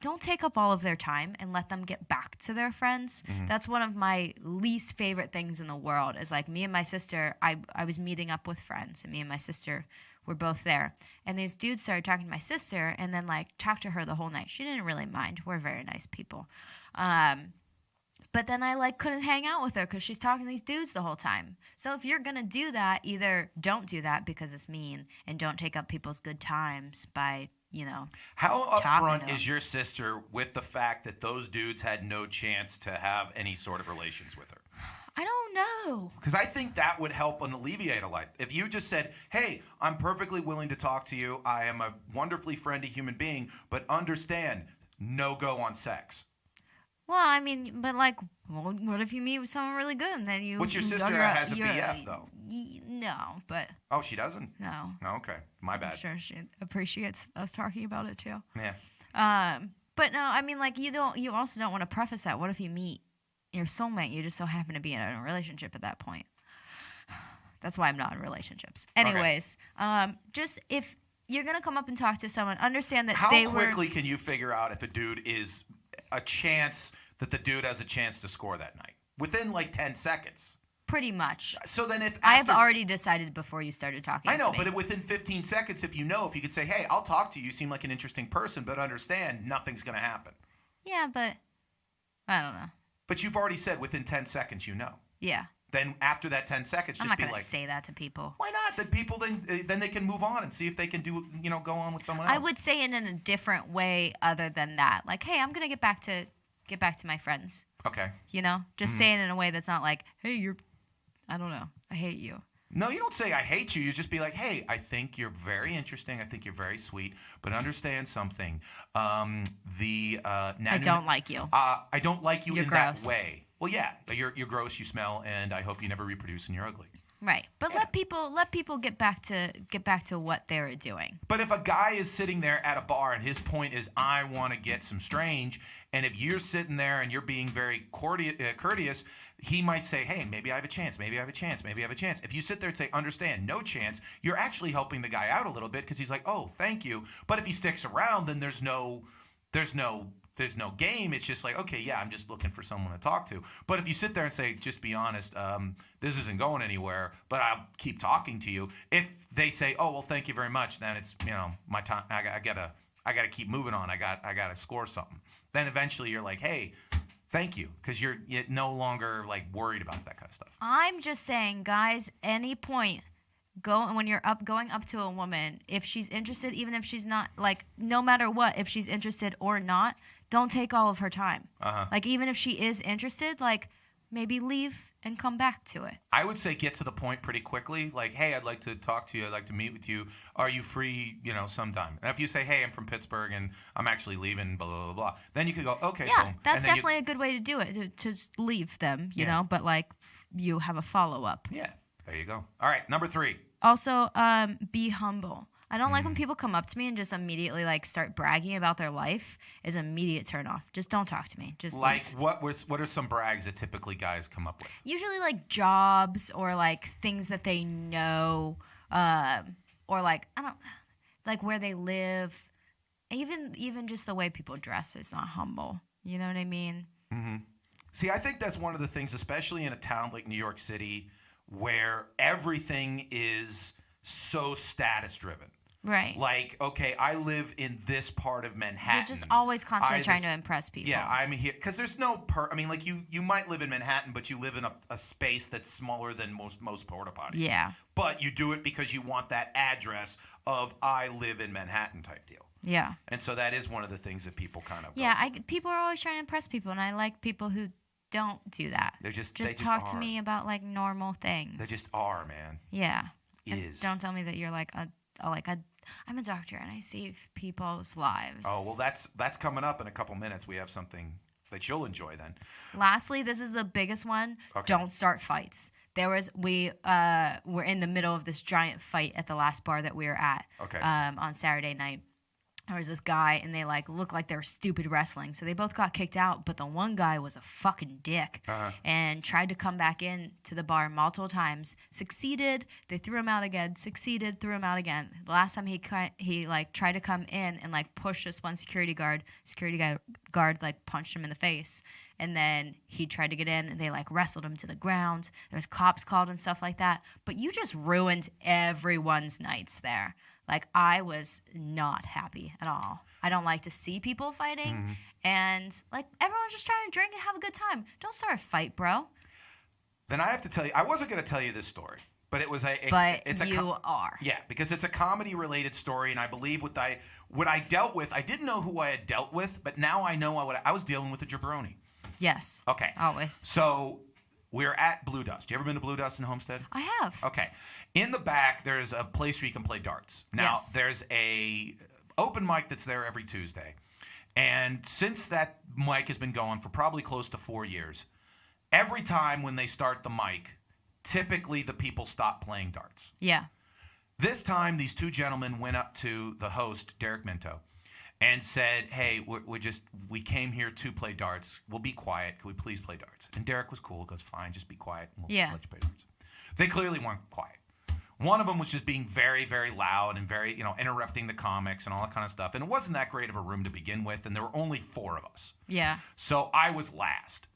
don't take up all of their time and let them get back to their friends. That's one of my least favorite things in the world is like me and my sister, I was meeting up with friends and me and my sister were both there. And these dudes started talking to my sister and then like talked to her the whole night. She didn't really mind. We're very nice people. But then I like couldn't hang out with her because she's talking to these dudes the whole time. So if you're going to do that, either don't do that because it's mean and don't take up people's good times by how upfront is your sister with the fact that those dudes had no chance to have any sort of relations with her? I don't know. Because I think that would help and alleviate a lot. If you just said, hey, I'm perfectly willing to talk to you. I am a wonderfully friendly human being, but understand, no go on sex. Well, I mean, but like, what if you meet with someone really good and then you... But your sister has a BF, though. No, but... Oh, she doesn't? No. Oh, okay. My bad. I'm sure she appreciates us talking about it, too. Yeah. But no, I mean, like, you also don't want to preface that. What if you meet your soulmate, you just so happen to be in a relationship at that point? That's why I'm not in relationships. Anyways, just if you're going to come up and talk to someone, understand that How quickly can you figure out if a dude is a chance that the dude has a chance to score that night? Within like 10 seconds. Pretty much. So then if I have already decided before you started talking I know, to me. but within 15 seconds, if you could say, hey, I'll talk to you. You seem like an interesting person, but understand nothing's going to happen. Yeah, but I don't know. But you've already said within 10 seconds, Yeah. Then after that 10 seconds, I'm just not be going like, to say that to people. why not? Then people then they can move on and see if they can do go on with someone else. I would say it in a different way other than that. Like, hey, I'm going to get back to my friends. Okay. Just say it in a way that's not like, hey, I don't know, I hate you. No, you don't say I hate you. You just be like, hey, I think you're very interesting. I think you're very sweet. But understand something. I don't like you. I don't like you You're in gross. that way. Well, yeah, you're gross. You smell, and I hope you never reproduce, and you're ugly. Right, but let people get back to what they're doing. But if a guy is sitting there at a bar and his point is, I want to get some strange, and if you're sitting there and you're being very courteous, he might say, hey, maybe I have a chance, maybe I have a chance, maybe I have a chance. If you sit there and say, understand, no chance, you're actually helping the guy out a little bit because he's like, oh, thank you. But if he sticks around, then there's no game. It's just like, okay, yeah, I'm just looking for someone to talk to. But if you sit there and say, just be honest, this isn't going anywhere, but I'll keep talking to you. If they say, oh, well, thank you very much, then it's, my time. I gotta keep moving on. I gotta score something. Then eventually you're like, hey, thank you, because you're no longer like worried about that kind of stuff. I'm just saying, guys, any point. When you're going up to a woman, if she's interested, even if she's not, like, no matter what, if she's interested or not, don't take all of her time. Like, even if she is interested, like, maybe leave and come back to it. I would say get to the point pretty quickly. Like, hey, I'd like to talk to you. I'd like to meet with you. Are you free, sometime? And if you say, hey, I'm from Pittsburgh and I'm actually leaving, blah, blah, blah, blah, then you could go, okay, yeah, boom. that's definitely a good way to do it, to just leave them, you know, but, like, you have a follow-up. Yeah, there you go. All right, number 3. Also, be humble. I don't like when people come up to me and just immediately like start bragging about their life. Is immediate turn off. Just don't talk to me. Just like leave. what are some brags that typically guys come up with? Usually like jobs or like things that they know, or like like where they live. Even just the way people dress is not humble. You know what I mean? Mm-hmm. See, I think that's one of the things, especially in a town like New York City, where everything is so status driven. Right. Like, okay, I live in this part of Manhattan. You're just always constantly trying to impress people. Yeah, I'm here because there's no like you might live in Manhattan, but you live in a space that's smaller than most porta potties. Yeah. But you do it because you want that address of I live in Manhattan type deal. Yeah. And so that is one of the things that people kind of people are always trying to impress people, and I like people who don't do that. They just talk to me about like normal things. They just are, man. Yeah. Don't tell me that you're like I'm a doctor and I save people's lives. Oh, well, that's coming up in a couple minutes. We have something that you'll enjoy then. Lastly, this is the biggest one. Okay. Don't start fights. We were in the middle of this giant fight at the last bar that we were at. Okay. On Saturday night. there was this guy, and they like looked like they were stupid wrestling, so they both got kicked out. But the one guy was a fucking dick and tried to come back in to the bar multiple times. Succeeded. They threw him out again. Succeeded. Threw him out again. The last time he like tried to come in and like push this one security guard. Guard like punched him in the face, and then he tried to get in, and they like wrestled him to the ground. There was cops called and stuff like that. But you just ruined everyone's nights there. Like, I was not happy at all. I don't like to see people fighting. And, like, everyone's just trying to drink and have a good time. Don't start a fight, bro. Then I have to tell you, I wasn't going to tell you this story, but it was a... you are. Yeah, because it's a comedy-related story, and I believe what I dealt with, I didn't know who I had dealt with, but now I know I was dealing with a jabroni. Yes. Okay. Always. So, we're at Blue Dust. You ever been to Blue Dust in Homestead? I have. Okay. In the back, there's a place where you can play darts. Now, there's a open mic that's there every Tuesday. And since that mic has been going for probably close to 4 years, every time when they start the mic, typically the people stop playing darts. Yeah. This time, these two gentlemen went up to the host, Derek Minto, and said, hey, we came here to play darts. We'll be quiet. Can we please play darts? And Derek was cool. He goes, fine, just be quiet. We'll let you play darts. They clearly weren't quiet. One of them was just being very, very loud and very, interrupting the comics and all that kind of stuff. And it wasn't that great of a room to begin with, and there were only 4 of us. Yeah. So I was last.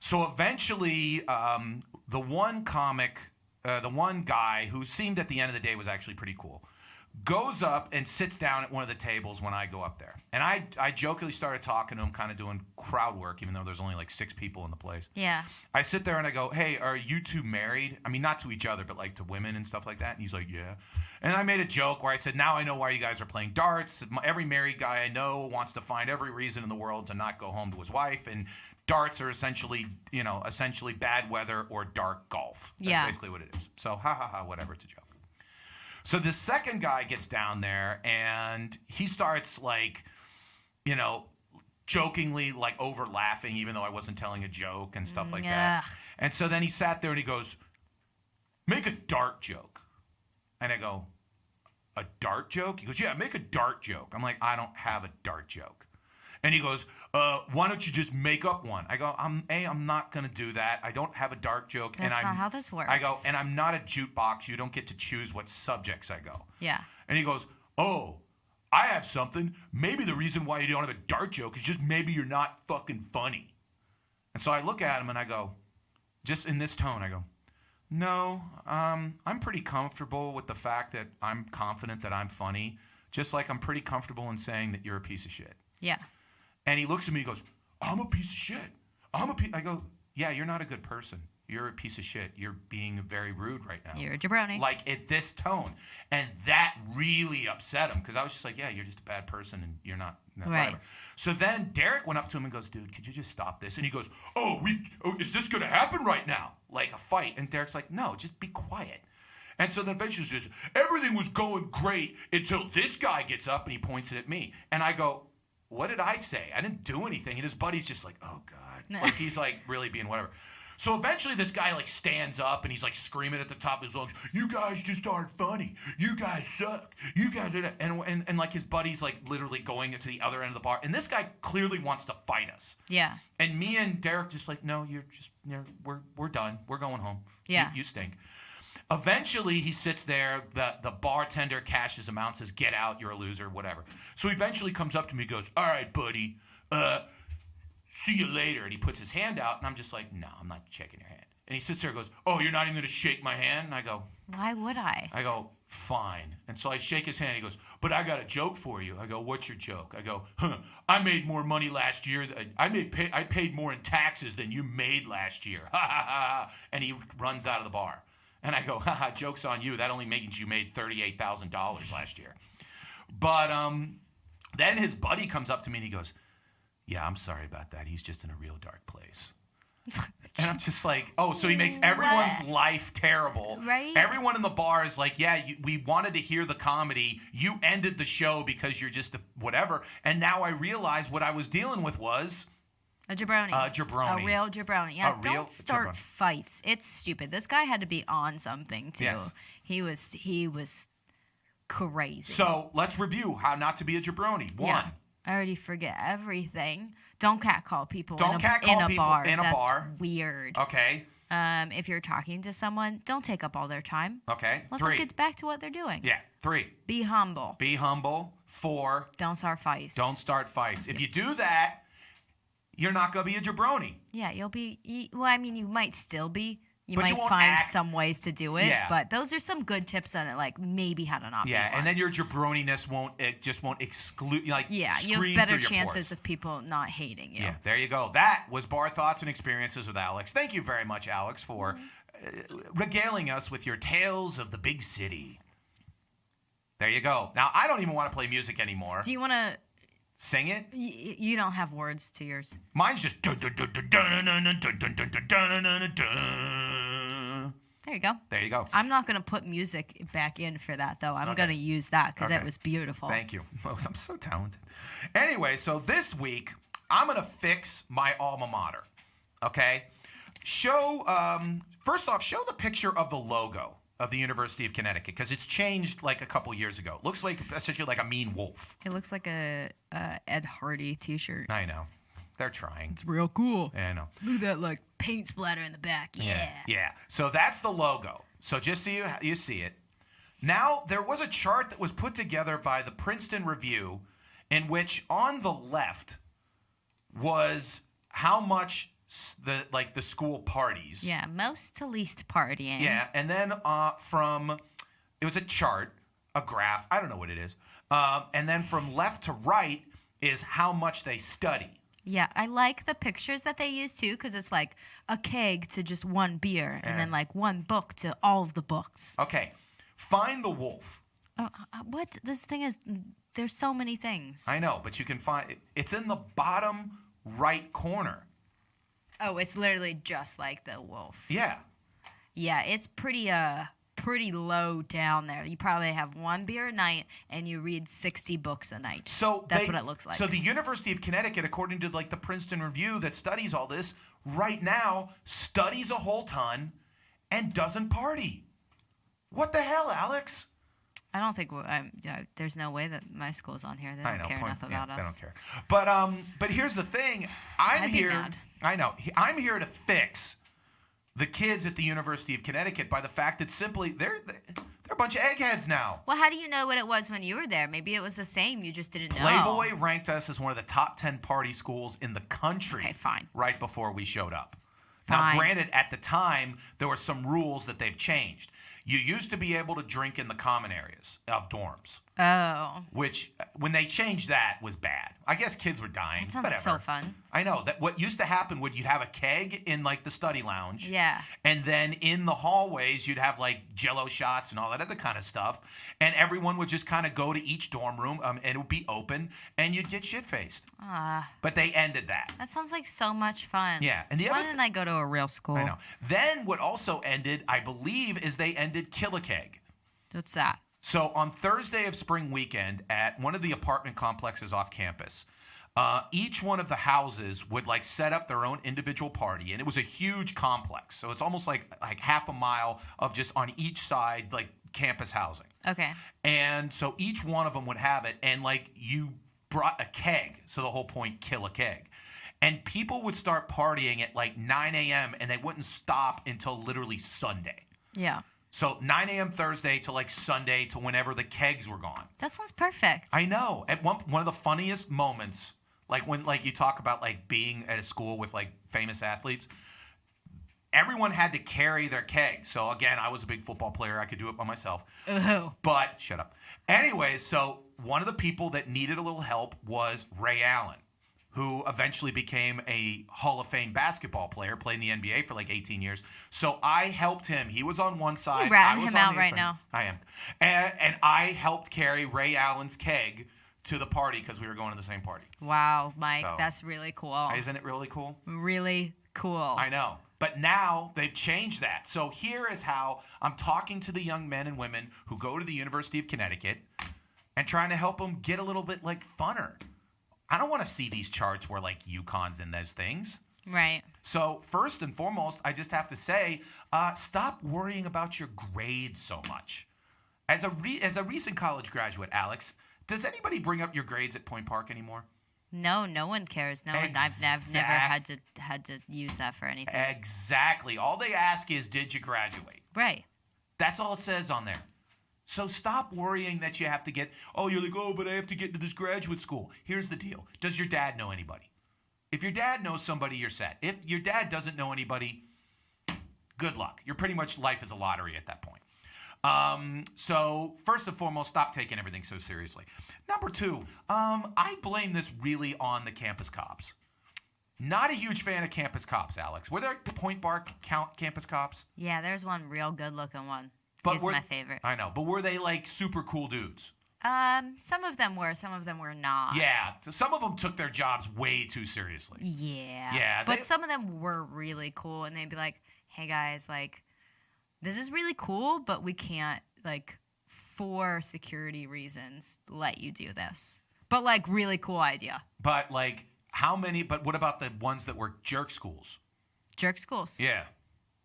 So eventually, the one guy who seemed at the end of the day was actually pretty cool, goes up and sits down at one of the tables when I go up there. And I jokingly started talking to him, kind of doing crowd work, even though there's only like 6 people in the place. Yeah. I sit there and I go, hey, are you two married? I mean, not to each other, but like to women and stuff like that. And he's like, yeah. And I made a joke where I said, now I know why you guys are playing darts. Every married guy I know wants to find every reason in the world to not go home to his wife. And darts are essentially bad weather or dark golf. That's basically what it is. So, whatever, it's a joke. So the second guy gets down there, and he starts, like, jokingly, like, over-laughing, even though I wasn't telling a joke and stuff like that. And so then he sat there, and he goes, make a dart joke. And I go, a dart joke? He goes, yeah, make a dart joke. I'm like, I don't have a dart joke. And he goes, why don't you just make up one? I go, I'm not going to do that. I don't have a dart joke. That's not how this works. I go, and I'm not a jukebox. You don't get to choose what subjects I go. Yeah. And he goes, oh, I have something. Maybe the reason why you don't have a dart joke is just maybe you're not fucking funny. And so I look at him and I go, just in this tone, I go, no, I'm pretty comfortable with the fact that I'm confident that I'm funny, just like I'm pretty comfortable in saying that you're a piece of shit. Yeah. And he looks at me and goes, I'm a piece of shit. I go, yeah, you're not a good person. You're a piece of shit. You're being very rude right now. You're a jabroni. Like, at this tone. And that really upset him because I was just like, yeah, you're just a bad person and you're not right. Whatever. So then Derek went up to him and goes, dude, could you just stop this? And he goes, is this going to happen right now? Like a fight. And Derek's like, no, just be quiet. And so then eventually just, everything was going great until this guy gets up and he points it at me. And I go, what did I say? I didn't do anything. And his buddy's just like, oh, God. Like, he's, like, really being whatever. So eventually this guy, like, stands up and he's, like, screaming at the top of his lungs, you guys just aren't funny. You guys suck. You guys are... And like, his buddy's, like, literally going to the other end of the bar. And this guy clearly wants to fight us. Yeah. And me and Derek just like, no, we're done. We're going home. Yeah. You stink. Eventually, he sits there, the bartender cashes him out and says, get out, you're a loser, whatever. So he eventually comes up to me and goes, all right, buddy, see you later. And he puts his hand out, and I'm just like, no, I'm not shaking your hand. And he sits there and goes, oh, you're not even going to shake my hand? And I go, why would I? I go, fine. And so I shake his hand. He goes, but I got a joke for you. I go, what's your joke? I go, I made more money last year. I paid more in taxes than you made last year. Ha, ha, ha. And he runs out of the bar. And I go, haha, joke's on you. That only means you made $38,000 last year. But then his buddy comes up to me and he goes, yeah, I'm sorry about that. He's just in a real dark place. And I'm just like, oh, so he makes everyone's life terrible. Right? Everyone in the bar is like, yeah, we wanted to hear the comedy. You ended the show because you're just whatever. And now I realize what I was dealing with was... a jabroni. A jabroni. A real jabroni. Yeah, don't start jabroni. Fights. It's stupid. This guy had to be on something, too. Yes. He was crazy. So let's review how not to be a jabroni. One. Yeah. I already forget everything. Don't catcall people Don't in a catcall people bar. in a That's bar. weird. Okay. If you're talking to someone, don't take up all their time. Okay. Let 3. them get back to what they're doing. Yeah. 3. Be humble. Be humble. 4. Don't start fights. Don't start fights. If you do that, you're not going to be a jabroni. Yeah, you'll be. Well, I mean, you might still be. You But you might won't find act- some ways to do it. Yeah. But those are some good tips on it, like maybe how to not be Yeah, one. and then your jabroniness won't exclude, like, Yeah, you scream have better through your chances pores. of people not hating you. Yeah, there you go. That was Bar Thoughts and Experiences with Alex. Thank you very much, Alex, for regaling us with your tales of the big city. There you go. Now, I don't even want to play music anymore. Do you want to? Sing it? You don't have words to yours. Mine's just... There There you go. you go. I'm not going to put music back in for that, though. I'm Okay. going to use that because Okay. it was beautiful. Thank you. I'm so talented. Anyway, so this week, I'm going to fix my alma mater. Okay? First off, show the picture of the logo of the University of Connecticut because it's changed like a couple years ago. Looks like essentially like a mean wolf. It looks like a Ed Hardy T-shirt. I know. They're trying. It's real cool. I know. Look at that like paint splatter in the back. Yeah. Yeah. So that's the logo. So just so you see it. Now, there was a chart that was put together by the Princeton Review in which on the left was how much the school parties. Yeah, most to least partying. Yeah, and then it was a chart, a graph, I don't know what it is. And then from left to right is how much they study. Yeah, I like the pictures that they use too because it's like a keg to just one beer and then like one book to all of the books. Okay, find the wolf. What? This thing is, there's so many things. I know, but you can find it's in the bottom right corner. Oh, it's literally just like the wolf. Yeah. Yeah, it's pretty low down there. You probably have one beer a night and you read 60 books a night. So that's what it looks like. So the University of Connecticut, according to like the Princeton Review that studies all this, right now studies a whole ton and doesn't party. What the hell, Alex? I don't think there's no way that my school's on here. They don't care enough about us. They don't care. But here's the thing. I'd be mad. I know. I'm here to fix the kids at the University of Connecticut by the fact that simply they're a bunch of eggheads now. Well, how do you know what it was when you were there? Maybe it was the same. You just didn't know. Playboy ranked us as one of the top 10 party schools in the country. Okay, fine. Right before we showed up. Fine. Now, granted, at the time, there were some rules that they've changed. You used to be able to drink in the common areas of dorms. Oh. Which, when they changed that, was bad. I guess kids were dying. That sounds Whatever. so fun. I know. That what used to happen would you'd have a keg in like the study lounge. Yeah. And then in the hallways, you'd have like Jell-O shots and all that other kind of stuff. And everyone would just kind of go to each dorm room and it would be open and you'd get shit-faced. But they ended that. That sounds like so much fun. Yeah. And the Why other didn't I go to a real school? I know. Then what also ended, I believe, is they ended Kill-A-Keg. What's that? So on Thursday of spring weekend at one of the apartment complexes off campus, each one of the houses would like set up their own individual party, and it was a huge complex. So it's almost like half a mile of just on each side like campus housing. Okay. And so each one of them would have it, and like you brought a keg. So the whole point, kill a keg. And people would start partying at like 9 a.m. and they wouldn't stop until literally Sunday. Yeah. So 9 a.m. Thursday to like Sunday to whenever the kegs were gone. That sounds perfect. I know. At one of the funniest moments, like when like you talk about like being at a school with like famous athletes, everyone had to carry their keg. So again, I was a big football player. I could do it by myself. Ooh. But shut up. Anyway, so one of the people that needed a little help was Ray Allen, who eventually became a Hall of Fame basketball player, played in the NBA for like 18 years. So I helped him. He was on one side. You're ratting I was him on out the right other now. side. I am. And I helped carry Ray Allen's keg to the party because we were going to the same party. Wow, Mike, So- that's really cool. Isn't it really cool? Really cool. I know. But now they've changed that. So here is how I'm talking to the young men and women who go to the University of Connecticut and trying to help them get a little bit like funner. I don't want to see these charts where like UConn's in those things. Right. So first and foremost, I just have to say, stop worrying about your grades so much. As a recent college graduate, Alex, does anybody bring up your grades at Point Park anymore? No one cares. No one. I've never had to use that for anything. Exactly. All they ask is, did you graduate? Right. That's all it says on there. So stop worrying that you have to get, you're like, but I have to get into this graduate school. Here's the deal. Does your dad know anybody? If your dad knows somebody, you're set. If your dad doesn't know anybody, good luck. You're pretty much, life is a lottery at that point. So first and foremost, stop taking everything so seriously. Number two, I blame this really on the campus cops. Not a huge fan of campus cops, Alex. Were there Point Park campus cops? Yeah, there's one real good-looking one. He's my favorite. I know, but were they like super cool dudes? Some of them were not. Yeah, some of them took their jobs way too seriously. Yeah. Yeah, but some of them were really cool, and they'd be like, "Hey guys, like, this is really cool, but we can't, like, for security reasons, let you do this." But like, really cool idea. But like, but what about the ones that were jerk schools? Jerk schools. Yeah.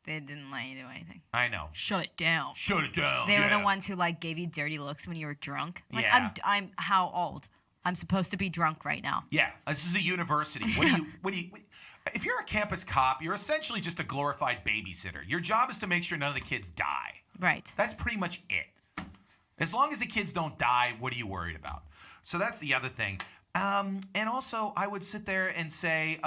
They didn't let you do anything. I know. Shut it down. Shut it down. They were the ones who like gave you dirty looks when you were drunk. Like, yeah. I'm how old? I'm supposed to be drunk right now. Yeah. This is a university. If you're a campus cop, you're essentially just a glorified babysitter. Your job is to make sure none of the kids die. Right. That's pretty much it. As long as the kids don't die, what are you worried about? So that's the other thing. And also, I would sit there and say,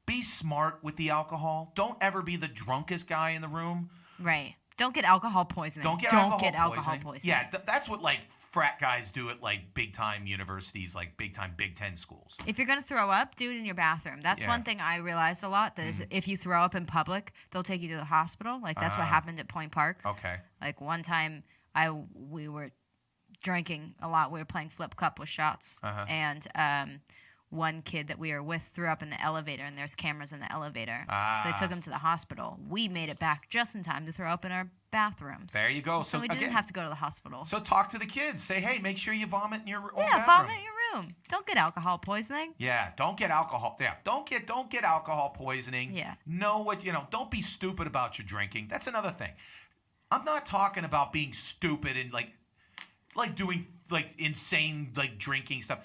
be smart with the alcohol. Don't ever be the drunkest guy in the room. Right. Don't get alcohol poisoning. Don't get alcohol poisoning. Yeah, that's what like frat guys do at like big time universities, like big time Big Ten schools. If you're gonna throw up, do it in your bathroom. That's one thing I realized a lot. That is, if you throw up in public, they'll take you to the hospital. Like that's what happened at Point Park. Okay. Like one time, we were drinking a lot. We were playing flip cup with shots, and one kid that we were with threw up in the elevator, and there's cameras in the elevator. So they took him to the hospital. We made it back just in time to throw up in our bathrooms. There you go. So we didn't have to go to the hospital. So talk to the kids. Say, hey, make sure you vomit in your own bathroom. Yeah, vomit in your room. Don't get alcohol poisoning. Yeah, don't get alcohol. Yeah, don't get alcohol poisoning. Yeah. Don't be stupid about your drinking. That's another thing. I'm not talking about being stupid and like doing like insane like drinking stuff.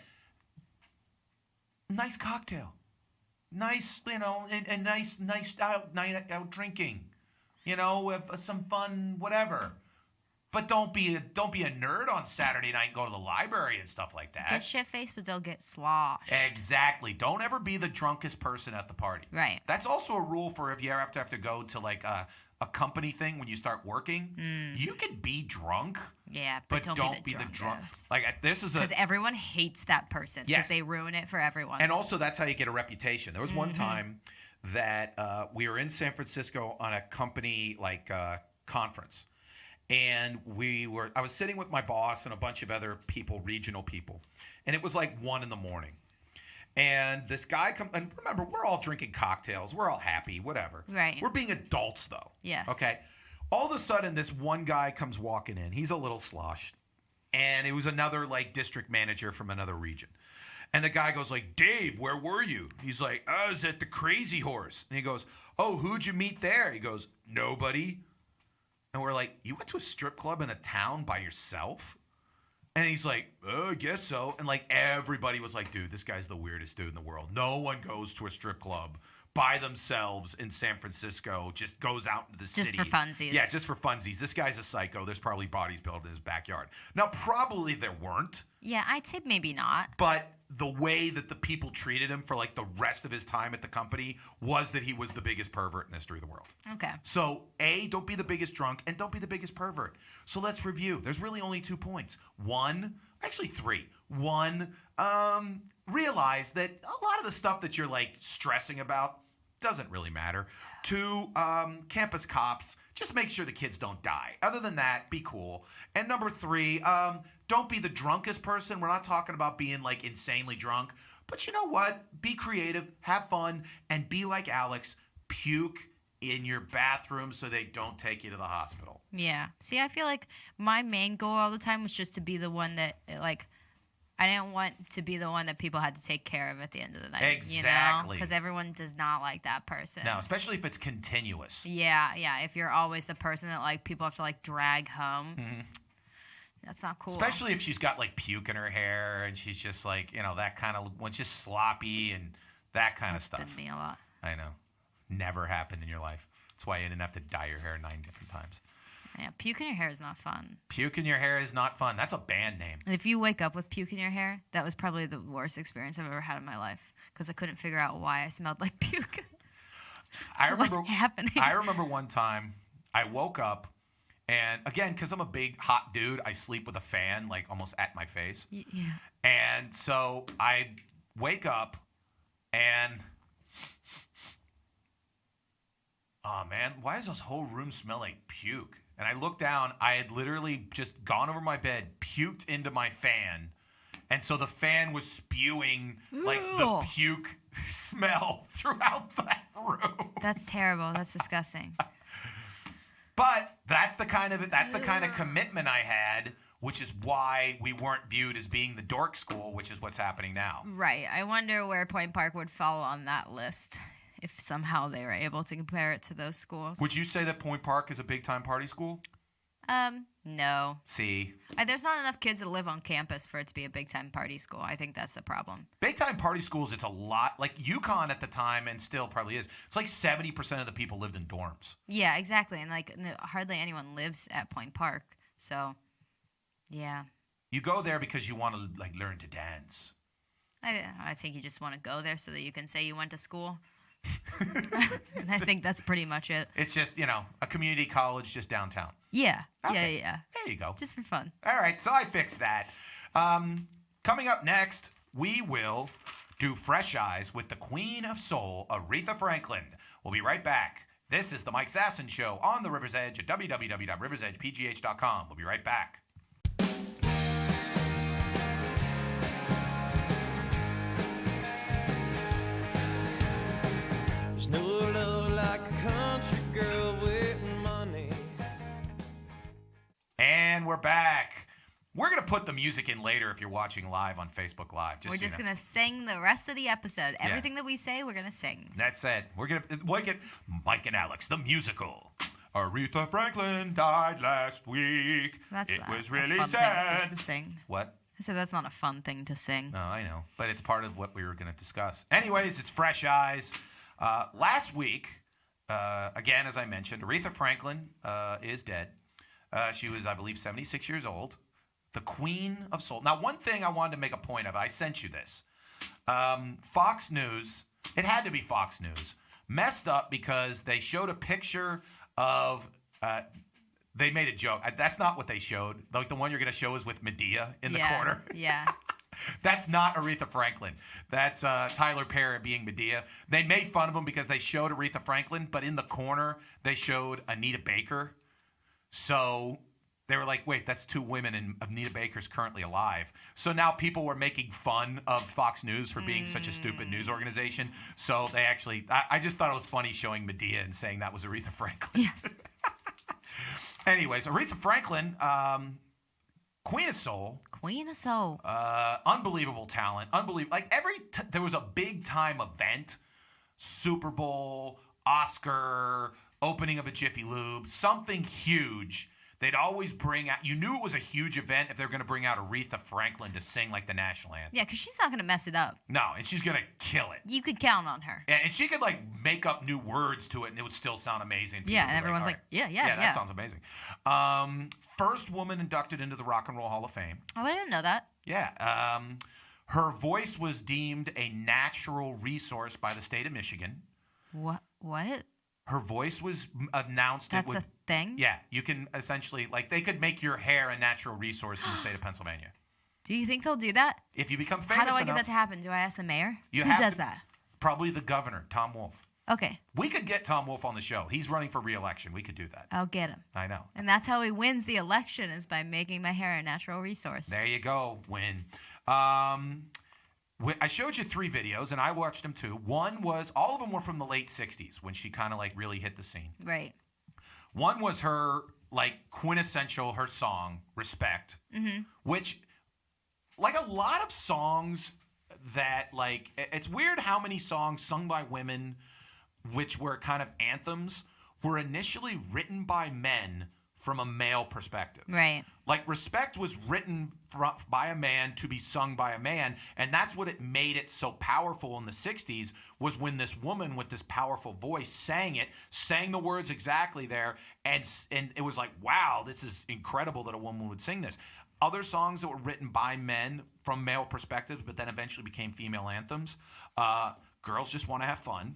Nice cocktail, nice, and nice night out drinking, with some fun, whatever. But don't be a nerd on Saturday night and go to the library and stuff like that. Get shit-faced, but don't get sloshed. Exactly. Don't ever be the drunkest person at the party. Right. That's also a rule for if you ever have to go to like a company thing when you start working. You can be drunk. Yeah, but don't be the drunk. Like this is because everyone hates that person because they ruin it for everyone. And also that's how you get a reputation. There was one time that we were in San Francisco on a company conference, and I was sitting with my boss and a bunch of other people, regional people, and it was like 1 a.m. And this guy comes, and remember, we're all drinking cocktails. We're all happy, whatever. Right. We're being adults, though. Yes. Okay. All of a sudden, this one guy comes walking in. He's a little sloshed. And it was another, district manager from another region. And the guy goes like, Dave, where were you? He's like, I was at the Crazy Horse. And he goes, oh, who'd you meet there? He goes, nobody. And we're like, you went to a strip club in a town by yourself? And he's like, I guess so. And everybody was like, dude, this guy's the weirdest dude in the world. No one goes to a strip club by themselves in San Francisco, just goes out into the city. Just for funsies. Yeah, just for funsies. This guy's a psycho. There's probably bodies built in his backyard. Now, probably there weren't. Yeah, I'd say maybe not. But the way that the people treated him for the rest of his time at the company was that he was the biggest pervert in the history of the world. Okay. So, A, don't be the biggest drunk, and don't be the biggest pervert. So let's review. There's really only 2 points. 3. 1, realize that a lot of the stuff that you're stressing about doesn't really matter. 2, campus cops, just make sure the kids don't die. Other than that, be cool. And number 3, don't be the drunkest person. We're not talking about being insanely drunk. But you know what? Be creative, have fun, and be like Alex. Puke in your bathroom so they don't take you to the hospital. Yeah. See, I feel like my main goal all the time was just to be the one that, I didn't want to be the one that people had to take care of at the end of the night. Exactly. Because everyone does not like that person. No, especially if it's continuous. Yeah. If you're always the person that, people have to, drag home. That's not cool. Especially if she's got like puke in her hair and she's just like, that kind of, when it's just sloppy and that kind of stuff. That's been me a lot. I know. Never happened in your life. That's why you didn't have to dye your hair 9 different times. Yeah, puke in your hair is not fun. Puke in your hair is not fun. That's a band name. And if you wake up with puke in your hair, that was probably the worst experience I've ever had in my life because I couldn't figure out why I smelled like puke. What's happening? I remember one time I woke up and, again, because I'm a big hot dude, I sleep with a fan like almost at my face. Yeah. And so I wake up and, oh man, why does this whole room smell like puke? And I looked down, I had literally just gone over my bed, puked into my fan. And so the fan was spewing like the puke smell throughout that room. That's terrible. That's disgusting. But that's the kind of commitment I had, which is why we weren't viewed as being the dork school, which is what's happening now. Right. I wonder where Point Park would fall on that list if somehow they were able to compare it to those schools. Would you say that Point Park is a big-time party school? No. See? There's not enough kids that live on campus for it to be a big-time party school. I think that's the problem. Big-time party schools, it's a lot. Like UConn at the time, and still probably is, it's like 70% of the people lived in dorms. Yeah, exactly. And hardly anyone lives at Point Park. So, yeah. You go there because you want to like learn to dance. I think you just want to go there so that you can say you went to school. I think that's pretty much it. It's just, a community college just downtown. Yeah. Okay. Yeah. There you go. Just for fun. All right, so I fixed that. Coming up next, we will do Fresh Eyes with the Queen of Soul, Arehta Franklin. We'll be right back. This is the Mike Sasson Show on the River's Edge at www.riversedgepgh.com. We'll be right back. There's no love like a country girl with money. And we're back. We're going to put the music in later if you're watching live on Facebook Live. We're just going to sing the rest of the episode. Everything that we say, we're going to sing. That's it. We're going to get Mike and Alex, the musical. Arehta Franklin died last week. It was really sad. Thing to sing. What? I said that's not a fun thing to sing. No, I know. But it's part of what we were going to discuss. Anyways, it's Fresh Eyes. Last week, again, as I mentioned, Arehta Franklin is dead. She was, I believe, 76 years old. The Queen of Soul. Now, one thing I wanted to make a point of, I sent you this. Fox News, it had to be Fox News, messed up because they showed a picture of, they made a joke. That's not what they showed. Like the one you're going to show is with Medea in the corner. Yeah. That's not Arehta Franklin. That's Tyler Perry being Medea. They made fun of him because they showed Arehta Franklin, but in the corner, they showed Anita Baker. So they were like, wait, that's two women, and Anita Baker's currently alive. So now people were making fun of Fox News for being such a stupid news organization. So they actually, I just thought it was funny showing Medea and saying that was Arehta Franklin. Yes. Anyways, Arehta Franklin, Queen of Soul. Queen of Soul. Unbelievable talent. Unbelievable. Like there was a big time event, Super Bowl, Oscar, opening of a Jiffy Lube, something huge. They'd always bring out, you knew it was a huge event if they were going to bring out Arehta Franklin to sing like the national anthem. Yeah, because she's not going to mess it up. No, and she's going to kill it. You could count on her. And she could like make up new words to it and it would still sound amazing. People Yeah, and everyone's like, yeah. That sounds amazing. First woman inducted into the Rock and Roll Hall of Fame. Oh, I didn't know that. Yeah. Her voice was deemed a natural resource by the state of Michigan. What? Her voice was announced. That's a thing? Yeah. You can essentially, like, they could make your hair a natural resource in the state of Pennsylvania. Do you think they'll do that? If you become famous How do I enough, get that to happen? Do I ask the mayor? Who have does to- that? Probably the governor, Tom Wolf. Okay, We could get Tom Wolf on the show. He's running for re-election. We could do that. I'll get him. I know. And that's how he wins the election, is by making my hair a natural resource. There you go. Win. I showed you 3 videos, and I watched them too. One was, all of them were from the late 60s, when she kind of like really hit the scene. Right. One was her like quintessential, her song, Respect, which, like a lot of songs that, like, it's weird how many songs sung by women, which were kind of anthems, were initially written by men from a male perspective. Right. Like Respect was written by a man to be sung by a man, and that's what it made it so powerful in the 60s, was when this woman with this powerful voice sang the words exactly there, and it was like, wow, this is incredible that a woman would sing this. Other songs that were written by men from male perspectives but then eventually became female anthems, Girls Just Want to Have Fun,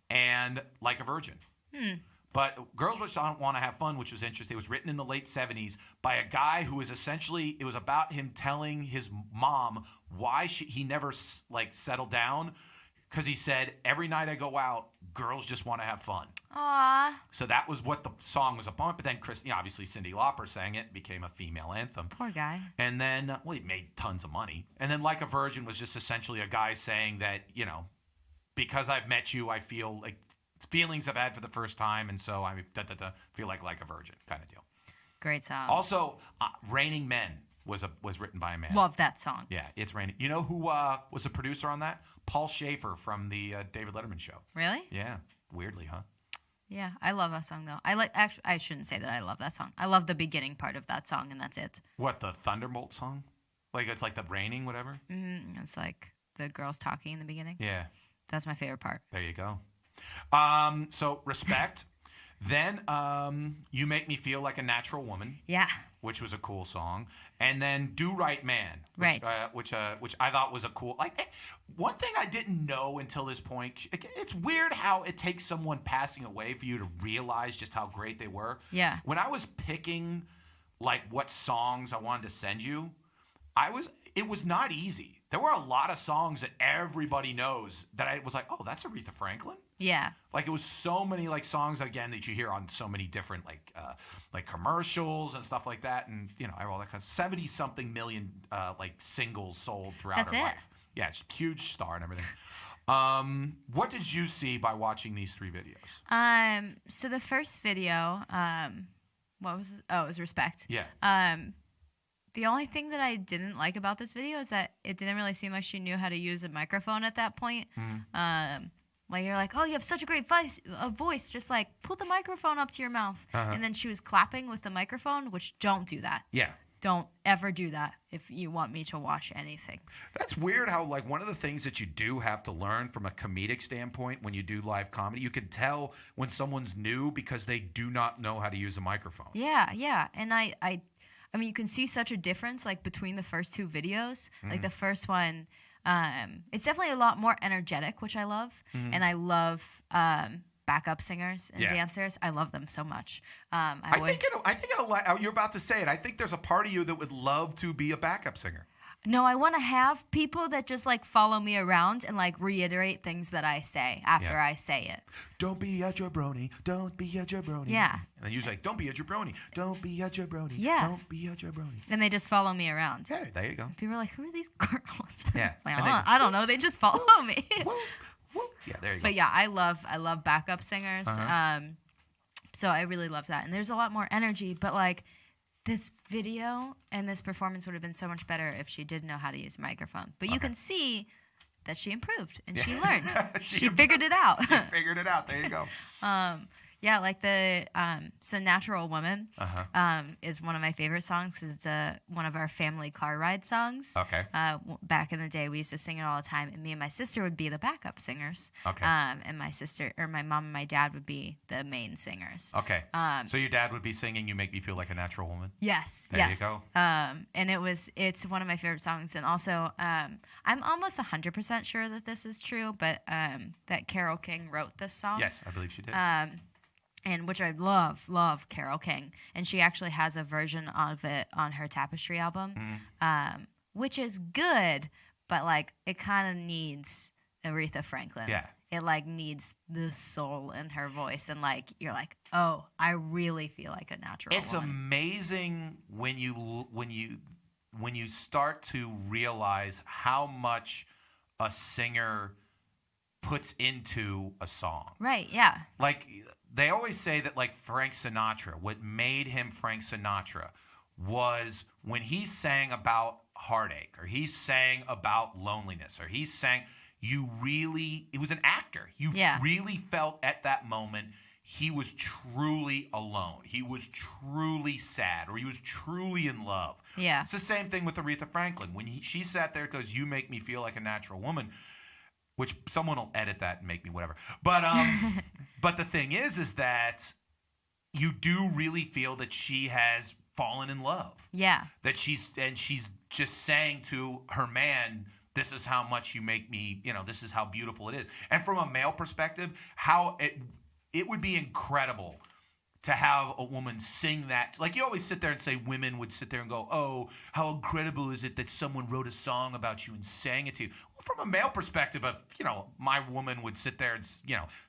and Like a Virgin. But Girls Just Want to Have Fun, which was interesting, it was written in the late 70s by a guy who was essentially, it was about him telling his mom why he never settled down, because he said, every night I go out, girls just want to have fun. Aww. So that was what the song was about. But then obviously Cyndi Lauper sang it, became a female anthem. Poor guy. And then, well, he made tons of money. And then Like a Virgin was just essentially a guy saying that, because I've met you, I feel like feelings I've had for the first time, and so I feel like a virgin kind of deal. Great song. Also, Raining Men was written by a man. Love that song. Yeah, it's raining. You know who was a producer on that? Paul Schaefer from the David Letterman show. Really? Yeah. Weirdly, huh? Yeah, I love that song though. I shouldn't say that I love that song. I love the beginning part of that song, and that's it. What, the Thunderbolt song? Like it's like the raining, whatever? It's like the girls talking in the beginning. Yeah. That's my favorite part. There you go. So Respect. Then You Make Me Feel Like a Natural Woman. Yeah. Which was a cool song. And then Do Right Man. Which I thought was a cool. One thing I didn't know until this point. It's weird how it takes someone passing away for you to realize just how great they were. Yeah. When I was picking what songs I wanted to send you, it was not easy. There were a lot of songs that everybody knows that I was like, oh, that's Arehta Franklin. Yeah. It was so many songs again that you hear on so many different commercials and stuff like that, and I have all that kind of 70-something million singles sold throughout her life. Yeah, it's a huge star and everything. What did you see by watching these 3 videos? So the first video, what was it? Oh, it was Respect. Yeah. The only thing that I didn't like about this video is that it didn't really seem like she knew how to use a microphone at that point. You're like, oh, you have such a great voice. Just put the microphone up to your mouth. And then she was clapping with the microphone, which don't do that. Yeah. Don't ever do that if you want me to watch anything. That's weird how one of the things that you do have to learn from a comedic standpoint when you do live comedy, you can tell when someone's new because they do not know how to use a microphone. Yeah, yeah. And I mean, you can see such a difference between the first 2 videos. The first one, it's definitely a lot more energetic, which I love. And I love backup singers and dancers. I love them so much. I think you're about to say it. I think there's a part of you that would love to be a backup singer. No, I want to have people that just follow me around and reiterate things that I say after I say it. Don't be a jabroni. Don't be a jabroni. Yeah. And then usually don't be a jabroni. Don't be a jabroni. Yeah. Don't be a jabroni. And they just follow me around. Yeah, there you go. People are like, who are these girls? Yeah. I don't know. They just follow me. Yeah, there you go. But yeah, I love backup singers. So I really love that. And there's a lot more energy, but this video and this performance would have been so much better if she did know how to use a microphone. But you can see that she improved and she learned. she figured it out. She figured it out. There you go. Yeah, so Natural Woman is one of my favorite songs because it's one of our family car ride songs. Okay. Back in the day, we used to sing it all the time, and me and my sister would be the backup singers. Okay. And my mom and my dad would be the main singers. Okay. So your dad would be singing "You Make Me Feel Like a Natural Woman." Yes. There you go. And it's one of my favorite songs, and also I'm almost 100% sure that this is true, but that Carole King wrote this song. Yes, I believe she did. And which I love Carole King. And she actually has a version of it on her Tapestry album, which is good, but it kind of needs Arehta Franklin. Yeah. It needs the soul in her voice, and you're like, oh, I really feel like a natural woman. It's amazing when you start to realize how much a singer puts into a song. Right, yeah. They always say that Frank Sinatra, what made him Frank Sinatra was when he sang about heartache, or he sang about loneliness, or he sang, it was an actor. You really felt at that moment he was truly alone. He was truly sad, or he was truly in love. Yeah. It's the same thing with Arehta Franklin. When she sat there, goes, "You make me feel like a natural woman," which someone will edit that and make me whatever. But but the thing is that you do really feel that she has fallen in love. Yeah. That she's just saying to her man, "This is how much you make me, this is how beautiful it is." And from a male perspective, how it would be incredible to have a woman sing that. Like, you always sit there and say women would sit there and go, "Oh, how incredible is it that someone wrote a song about you and sang it to you?" Well, from a male perspective, my woman would sit there and,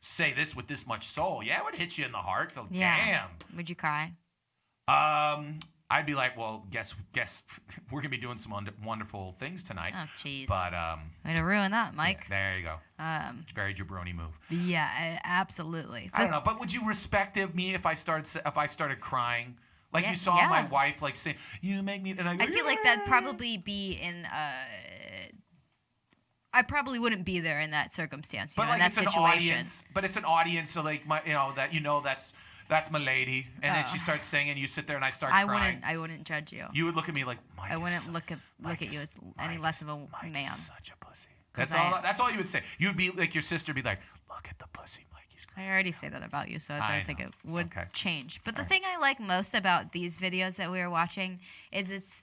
say this with this much soul. Yeah, it would hit you in the heart. Go, damn. Would you cry? I'd be like, well, guess we're going to be doing some wonderful things tonight. Oh, jeez. But way to ruin that, Mike. Yeah, there you go. It's a very jabroni move. Yeah, absolutely. I don't know, but would you respect me if I started crying? Like, you saw my wife, like, say, "You make me," and I go, I feel like that'd probably be in I probably wouldn't be there in that circumstance, but in like, that it's situation. an audience. But it's an audience, so like that's my lady, and then she starts singing. You sit there, and I start crying. I wouldn't judge you. You would look at me like, Mike I wouldn't look at you as any less of a Mike man. Is such a pussy. That's all you would say. You'd be like, your sister would be like, "Look at the pussy, Mike. He's crazy." I already say that about you, so I don't think it would change. But the All thing I like most about these videos that we were watching is it's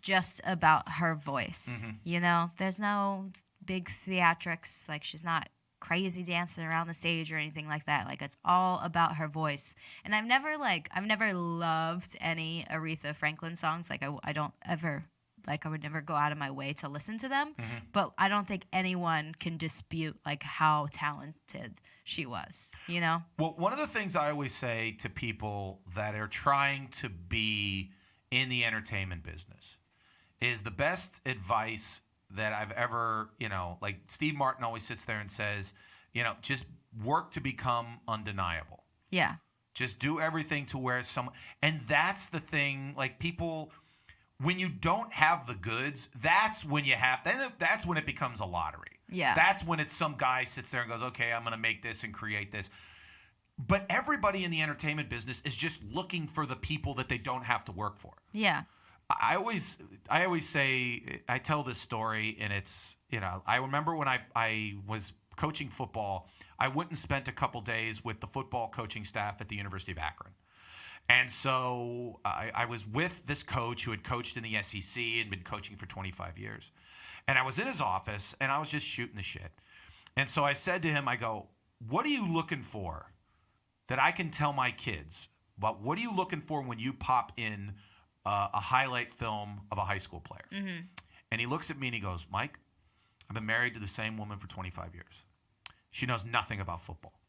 just about her voice. Mm-hmm. There's no big theatrics. Like, she's not crazy dancing around the stage or anything like that. Like, it's all about her voice. And I've never loved any Arehta Franklin songs. Like, I don't ever, like, I would never go out of my way to listen to them. Mm-hmm. But I don't think anyone can dispute, like, how talented she was, Well, one of the things I always say to people that are trying to be in the entertainment business is the best advice that I've ever, like Steve Martin always sits there and says, just work to become undeniable. Yeah. Just do everything to where and that's the thing, like, people, when you don't have the goods, that's when that's when it becomes a lottery. Yeah. That's when it's some guy sits there and goes, "Okay, I'm going to make this and create this." But everybody in the entertainment business is just looking for the people that they don't have to work for. Yeah. I always say, I tell this story, and it's, I remember when I was coaching football, I went and spent a couple days with the football coaching staff at the University of Akron. And so I was with this coach who had coached in the SEC and been coaching for 25 years. And I was in his office, and I was just shooting the shit. And so I said to him, I go, "What are you looking for that I can tell my kids? But what are you looking for when you pop in a highlight film of a high school player?" Mm-hmm. And he looks at me and he goes, "Mike, I've been married to the same woman for 25 years. She knows nothing about football.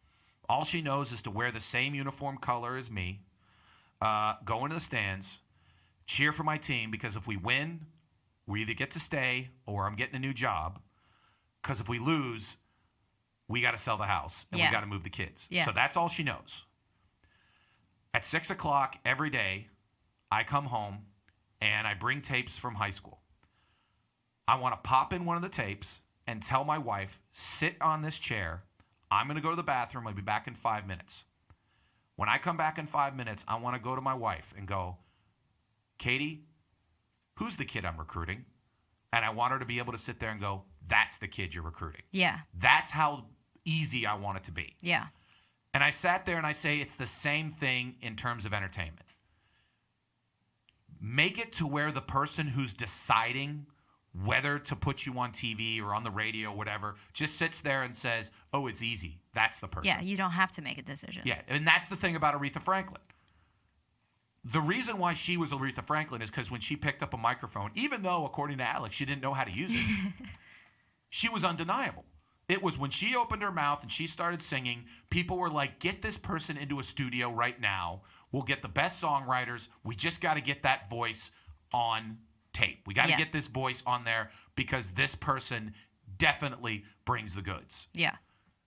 All she knows is to wear the same uniform color as me, go into the stands, cheer for my team, because if we win, we either get to stay or I'm getting a new job. Because if we lose, we got to sell the house and we got to move the kids." Yeah. So that's all she knows. At 6 o'clock every day, I come home and I bring tapes from high school. I want to pop in one of the tapes and tell my wife, "Sit on this chair. I'm going to go to the bathroom. I'll be back in 5 minutes." When I come back in 5 minutes, I want to go to my wife and go, "Katie, who's the kid I'm recruiting?" And I want her to be able to sit there and go, "That's the kid you're recruiting." Yeah. That's how easy I want it to be. Yeah. And I sat there and I say, it's the same thing in terms of entertainment. Make it to where the person who's deciding whether to put you on TV or on the radio or whatever just sits there and says, "Oh, it's easy." That's the person. Yeah, you don't have to make a decision. Yeah, and that's the thing about Arehta Franklin. The reason why she was Arehta Franklin is because when she picked up a microphone, even though, according to Alex, she didn't know how to use it, she was undeniable. It was when she opened her mouth and she started singing, people were like, "Get this person into a studio right now. We'll get the best songwriters. We just got to get that voice on tape. We got to get this voice on there because this person definitely brings the goods." Yeah.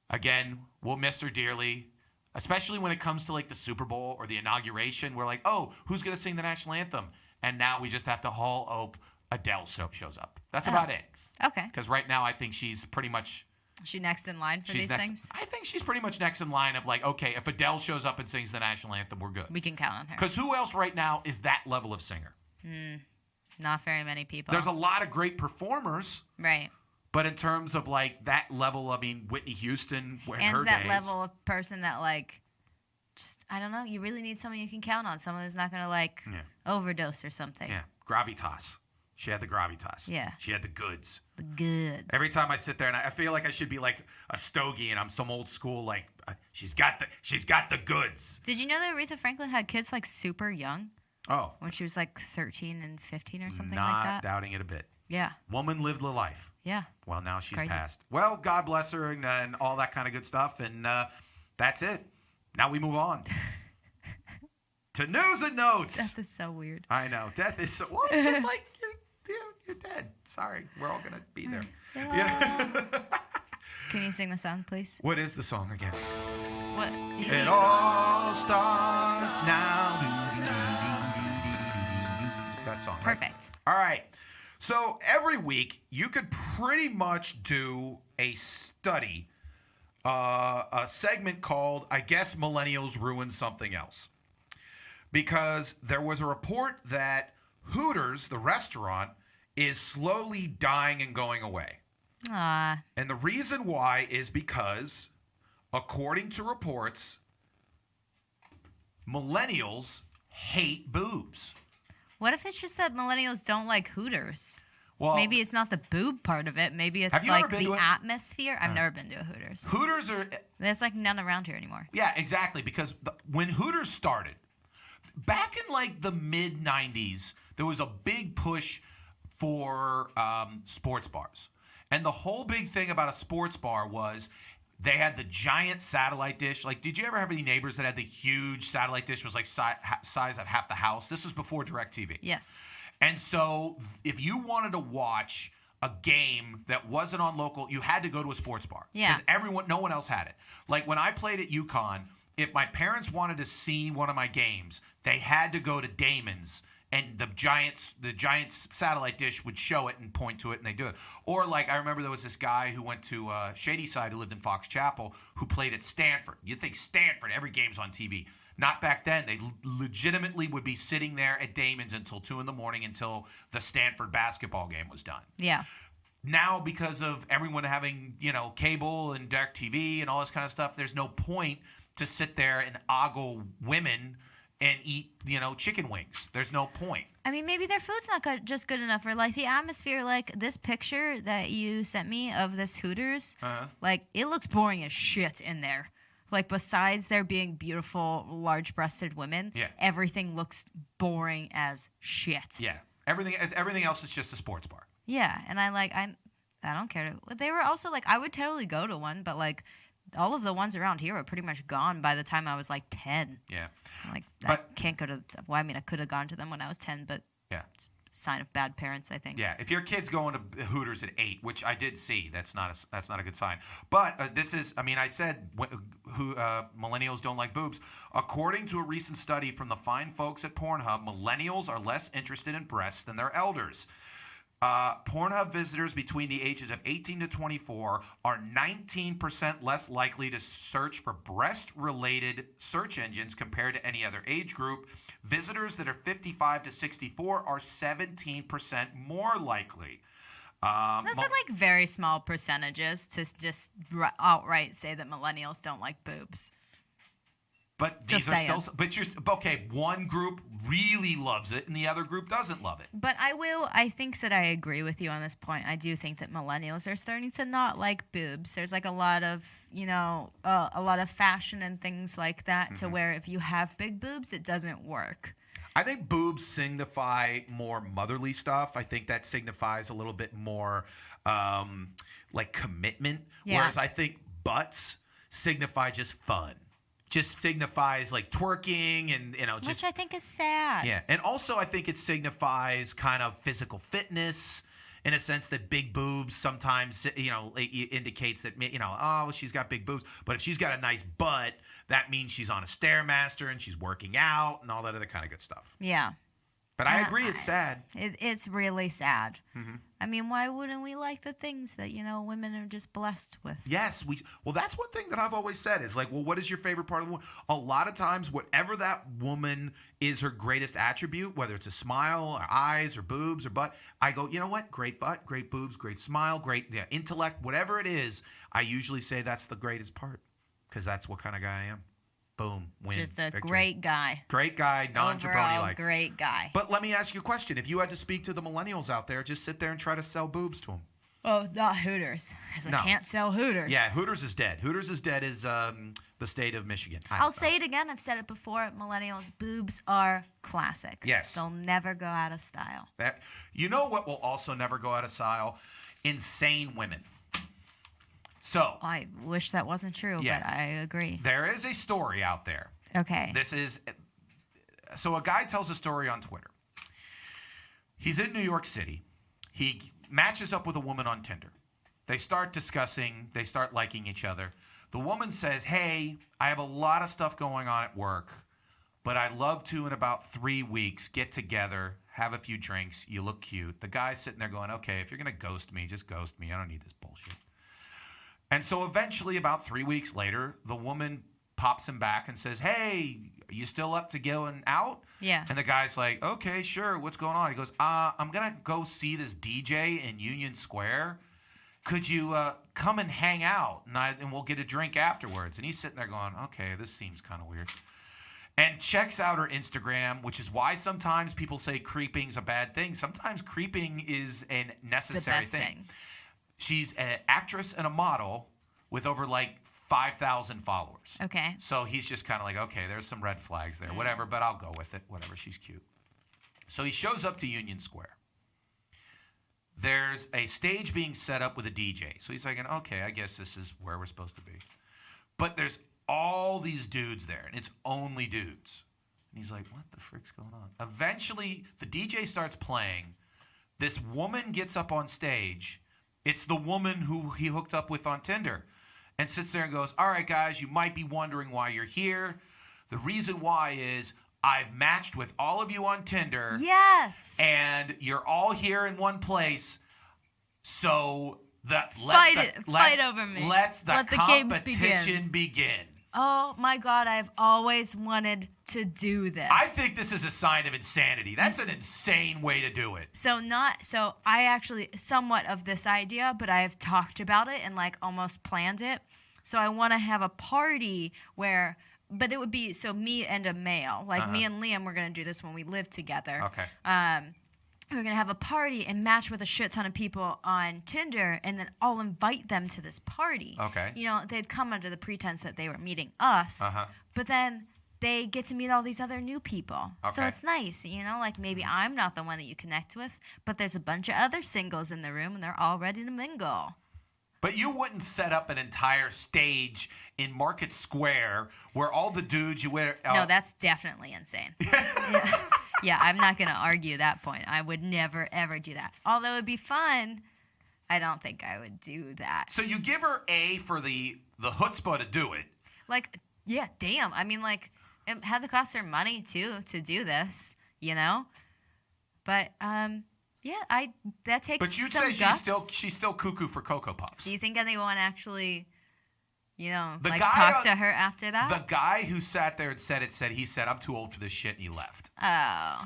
Again, we'll miss her dearly, especially when it comes to like the Super Bowl or the inauguration. We're like, "Oh, who's going to sing the national anthem?" And now we just have to hope Adele shows up. That's about it. Okay. Because right now I think she's pretty much Is she next in line for these things? I think she's pretty much next in line of like, okay, if Adele shows up and sings the national anthem, we're good. We can count on her. Because who else right now is that level of singer? Not very many people. There's a lot of great performers. Right. But in terms of like that level, I mean, Whitney Houston in and her that days. level of person that like, just I don't know. You really need someone you can count on. Someone who's not gonna like overdose or something. Yeah, gravitas. She had the gravitas. Yeah. She had the goods. The goods. Every time I sit there and I feel like I should be like a stogie and I'm some old school like she's got the goods. Did you know that Aretha Franklin had kids like super young? Oh. When she was like 13 and 15 or something Not like that. doubting it a bit. Yeah. Woman lived the life. Yeah. Well, now she's Crazy. passed. Well, God bless her and all that kind of good stuff. And that's it. Now we move on to news and notes. Death is so weird. I know. Death is so... Well, it's just like, you're dead. Sorry. We're all going to be there. Yeah. Can you sing the song, please? What is the song again? What? It all starts now. That song, right? Perfect. All right. So every week, you could pretty much do a study, a segment called, I Guess Millennials Ruined Something Else. Because there was a report that Hooters, the restaurant, is slowly dying and going away. Aw. And the reason why is because, according to reports, millennials hate boobs. What if it's just that millennials don't like Hooters? Well, Maybe it's not the boob part of it. Maybe it's Have you like ever been the to a- atmosphere. I've never been to a Hooters. Hooters are... There's like none around here anymore. Yeah, exactly. Because when Hooters started, back in like the mid-'90s, there was a big push for sports bars. And the whole big thing about a sports bar was they had the giant satellite dish. Like, did you ever have any neighbors that had the huge satellite dish? It was like size of half the house. This was before DirecTV. Yes. And so if you wanted to watch a game that wasn't on local, you had to go to a sports bar. Yeah. Because no one else had it. Like when I played at UConn, if my parents wanted to see one of my games, they had to go to Damon's. And the Giants satellite dish would show it and point to it, and they do it. Or like I remember there was this guy who went to Shadyside who lived in Fox Chapel who played at Stanford. You'd think Stanford, every game's on TV. Not back then. They legitimately would be sitting there at Damon's until 2 in the morning until the Stanford basketball game was done. Yeah. Now, because of everyone having, cable and DirecTV and all this kind of stuff, there's no point to sit there and ogle women and eat, chicken wings. There's no point. I mean, maybe their food's not just good enough, or like the atmosphere. Like this picture that you sent me of this Hooters, like it looks boring as shit in there. Like besides there being beautiful, large-breasted women, everything looks boring as shit. Yeah, everything else is just a sports bar. Yeah, and I don't care. They were also like, I would totally go to one, but like all of the ones around here were pretty much gone by the time I was like 10. Yeah. Like I can't go to. Well, I mean, I could have gone to them when I was 10, but it's a sign of bad parents, I think. Yeah, if your kid's going to Hooters at 8, which I did see, that's not a good sign. But this is, I mean, I said millennials don't like boobs. According to a recent study from the fine folks at Pornhub, millennials are less interested in breasts than their elders. Pornhub visitors between the ages of 18 to 24 are 19% less likely to search for breast-related search engines compared to any other age group. Visitors that are 55 to 64 are 17% more likely. Those are like very small percentages to just outright say that millennials don't like boobs. But these are still. But okay. One group really loves it, and the other group doesn't love it. But I think that I agree with you on this point. I do think that millennials are starting to not like boobs. There's like a lot of fashion and things like that to where if you have big boobs, it doesn't work. I think boobs signify more motherly stuff. I think that signifies a little bit more like commitment. Yeah. Whereas I think butts signify just fun. Just signifies like twerking and just which I think is sad. Yeah, and also I think it signifies kind of physical fitness in a sense that big boobs sometimes indicates that she's got big boobs, but if she's got a nice butt, that means she's on a Stairmaster and she's working out and all that other kind of good stuff. Yeah. But I agree, it's sad. It's really sad. Mm-hmm. I mean, why wouldn't we like the things that, women are just blessed with? Yes, well, that's one thing that I've always said is like, well, what is your favorite part of the woman? A lot of times, whatever that woman is her greatest attribute, whether it's a smile or eyes or boobs or butt, I go, you know what? Great butt, great boobs, great smile, great intellect, whatever it is, I usually say that's the greatest part because that's what kind of guy I am. Boom, win. Just a victory. great guy. Great guy, non-jabroni-like. Great guy. But let me ask you a question. If you had to speak to the millennials out there, just sit there and try to sell boobs to them. Oh, not Hooters, because I can't sell Hooters. Yeah, Hooters is dead. Hooters is dead is the state of Michigan. I'll say it again. I've said it before. Millennials' boobs are classic. Yes. They'll never go out of style. You know what will also never go out of style? Insane women. So I wish that wasn't true, but I agree. There is a story out there. Okay. So a guy tells a story on Twitter. He's in New York City. He matches up with a woman on Tinder. They start discussing. They start liking each other. The woman says, hey, I have a lot of stuff going on at work, but I'd love to, in about 3 weeks, get together, have a few drinks. You look cute. The guy's sitting there going, okay, if you're going to ghost me, just ghost me. I don't need this bullshit. And so eventually, about 3 weeks later, the woman pops him back and says, hey, are you still up to going out? Yeah. And the guy's like, okay, sure. What's going on? He goes, I'm going to go see this DJ in Union Square. Could you come and hang out and we'll get a drink afterwards? And he's sitting there going, okay, this seems kind of weird. And checks out her Instagram, which is why sometimes people say creeping's a bad thing. Sometimes creeping is a necessary thing. She's an actress and a model with over 5,000 followers. Okay. So he's just kind of like, okay, there's some red flags there, whatever, but I'll go with it. Whatever, she's cute. So he shows up to Union Square. There's a stage being set up with a DJ. So he's like, okay, I guess this is where we're supposed to be. But there's all these dudes there, and it's only dudes. And he's like, what the frick's going on? Eventually, the DJ starts playing. This woman gets up on stage. It's the woman who he hooked up with on Tinder and sits there and goes, all right, guys, you might be wondering why you're here. The reason why is I've matched with all of you on Tinder. Yes. And you're all here in one place. So fight over me. Let the competition begin. Oh, my God, I've always wanted to do this. I think this is a sign of insanity. That's an insane way to do it. So I actually somewhat of this idea, but I have talked about it and almost planned it. So I want to have a party but it would be me and a male. Me and Liam, we're going to do this when we live together. Okay. We're going to have a party and match with a shit ton of people on Tinder, and then I'll invite them to this party. Okay. They'd come under the pretense that they were meeting us, but then they get to meet all these other new people. Okay. So it's nice, maybe I'm not the one that you connect with, but there's a bunch of other singles in the room, and they're all ready to mingle. But you wouldn't set up an entire stage in Market Square where all the dudes you wear... No, that's definitely insane. Yeah, I'm not going to argue that point. I would never, ever do that. Although it would be fun, I don't think I would do that. So you give her A for the chutzpah to do it. Yeah, damn. I mean, it had to cost her money, too, to do this, But, yeah, that takes some But you'd say guts. she's still cuckoo for Cocoa Puffs. Do you think anyone actually... guy talk to her after that? The guy who sat there and said, I'm too old for this shit, and he left. Oh,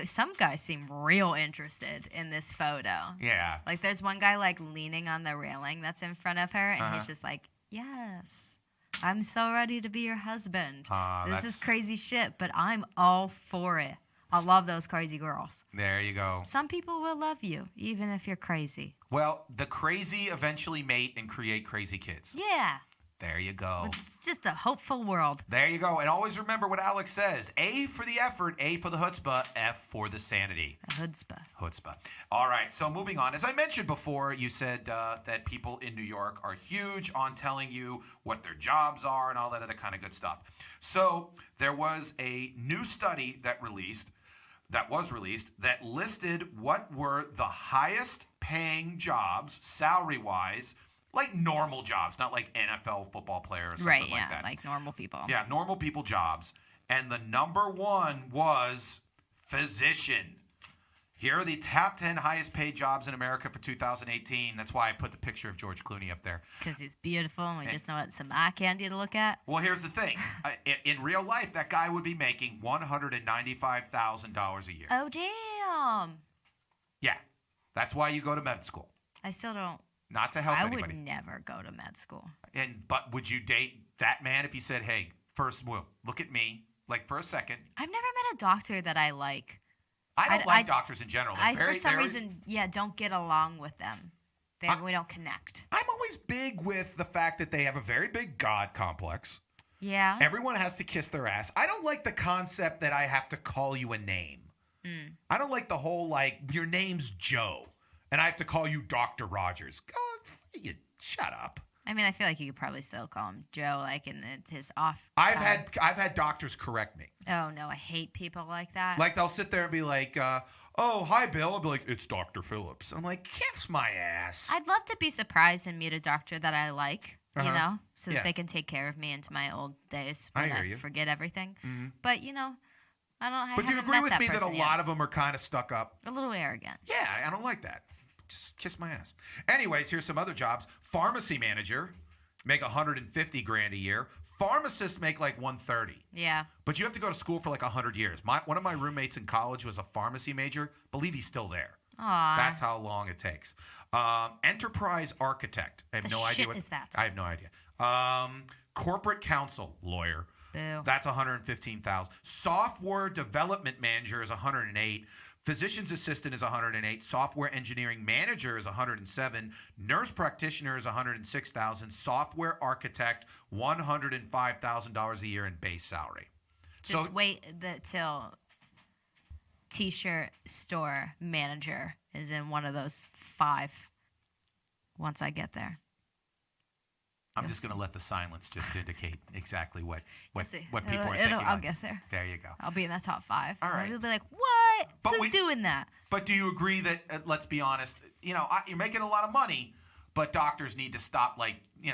some guys seem real interested in this photo. Yeah. There's one guy, leaning on the railing that's in front of her, and he's just like, yes, I'm so ready to be your husband. This is crazy shit, but I'm all for it. I love those crazy girls. There you go. Some people will love you, even if you're crazy. Well, the crazy eventually mate and create crazy kids. Yeah. There you go. It's just a hopeful world. There you go. And always remember what Alex says. A for the effort, A for the chutzpah, F for the sanity. Chutzpah. All right. So moving on. As I mentioned before, you said that people in New York are huge on telling you what their jobs are and all that other kind of good stuff. So there was a new study that was released that listed what were the highest paying jobs, salary-wise, normal jobs, not NFL football players or something like that. Like normal people. Yeah, normal people jobs. And the number one was physician. Here are the top 10 highest paid jobs in America for 2018. That's why I put the picture of George Clooney up there. Because he's beautiful and we just know it's some eye candy to look at. Well, here's the thing. In real life, that guy would be making $195,000 a year. Oh, damn. Yeah. That's why you go to med school. I still don't. Not to help anybody. I would never go to med school. But would you date that man if he said, hey, first, look at me, like for a second? I've never met a doctor that I like. I don't like doctors in general. For some reason, don't get along with them. We don't connect. I'm always big with the fact that they have a very big God complex. Yeah. Everyone has to kiss their ass. I don't like the concept that I have to call you a name. I don't like the whole, like, your name's Joe, and I have to call you Dr. Rogers. Shut up. I mean, I feel like you could probably still call him Joe, like in his off. I've had doctors correct me. Oh no, I hate people like that. Like they'll sit there and be like, "Oh, hi, Bill." I'll be like, "It's Dr. Phillips." I'm like, "Kiss my ass." I'd love to be surprised and meet a doctor that I like, so that Yeah. they can take care of me into my old days when I hear you. forget everything. Mm-hmm. But I don't. But do you agree with me that a lot of them are kind of stuck up? A little arrogant. Yeah, I don't like that. Just kiss my ass. Anyways, here's some other jobs. Pharmacy manager, make $150,000 a year. Pharmacists make like $130,000. Yeah. But you have to go to school for like 100 years. One of my roommates in college was a pharmacy major. Believe he's still there. Aww. That's how long it takes. Enterprise architect. I have no idea what is that. I have no idea. Corporate counsel lawyer. Boo. That's $115,000. Software development manager is $108,000. Physician's assistant is $108,000. Software engineering manager is $107,000. Nurse practitioner is $106,000. Software architect $105,000 a year in base salary. Just wait till T-shirt store manager is in one of those 5. Once I get there. I'm just going to let the silence just indicate exactly what people are I'll thinking. get there. There you go. I'll be in that top 5. All right. They'll be like, what? But Who's doing that? But do you agree that, let's be honest, you're making a lot of money, but doctors need to stop, like, you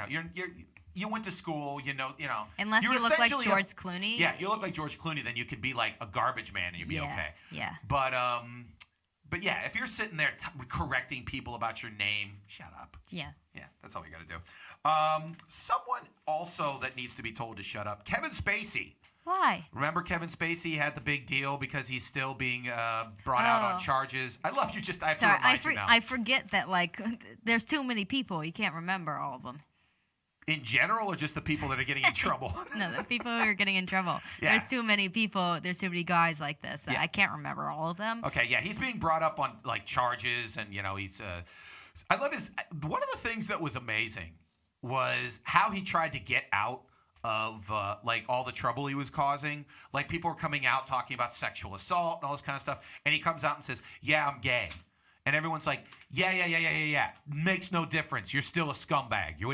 went to school, Unless you look like George Clooney. Yeah, you look like George Clooney, then you could be like a garbage man and you'd be okay. Yeah. But yeah, if you're sitting there correcting people about your name, shut up. Yeah. Yeah, that's all you got to do. Someone also that needs to be told to shut up, Kevin Spacey. Why? Remember Kevin Spacey had the big deal because he's still being brought out on charges. I love you. I have to remind you now. I forget that, like, there's too many people. You can't remember all of them. In general, or just the people that are getting in trouble? No, the people who are getting in trouble. Yeah. There's too many people. There's too many guys like this that I can't remember all of them. Okay, yeah, he's being brought up on like charges, and he's. I love his. One of the things that was amazing was how he tried to get out of like all the trouble he was causing. Like people were coming out talking about sexual assault and all this kind of stuff, and he comes out and says, "Yeah, I'm gay." And everyone's like, yeah. Makes no difference. You're still a scumbag. He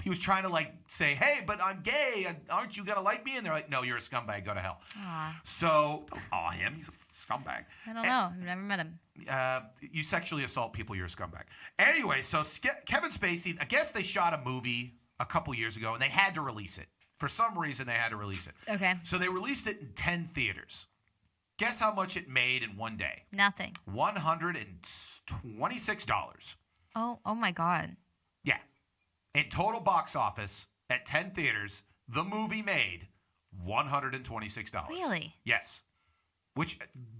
was trying to like say, hey, but I'm gay. Aren't you gonna like me? And they're like, no, you're a scumbag. Go to hell. Aww. So, him. He's a scumbag. I don't know. I've never met him. You sexually assault people, you're a scumbag. Anyway, so Kevin Spacey, I guess they shot a movie a couple years ago, and they had to release it. For some reason, they had to release it. Okay. So they released it in 10 theaters. Guess how much it made in one day? Nothing. $126. Oh my God. Yeah. In total box office at 10 theaters, the movie made $126. Really? Yes. Which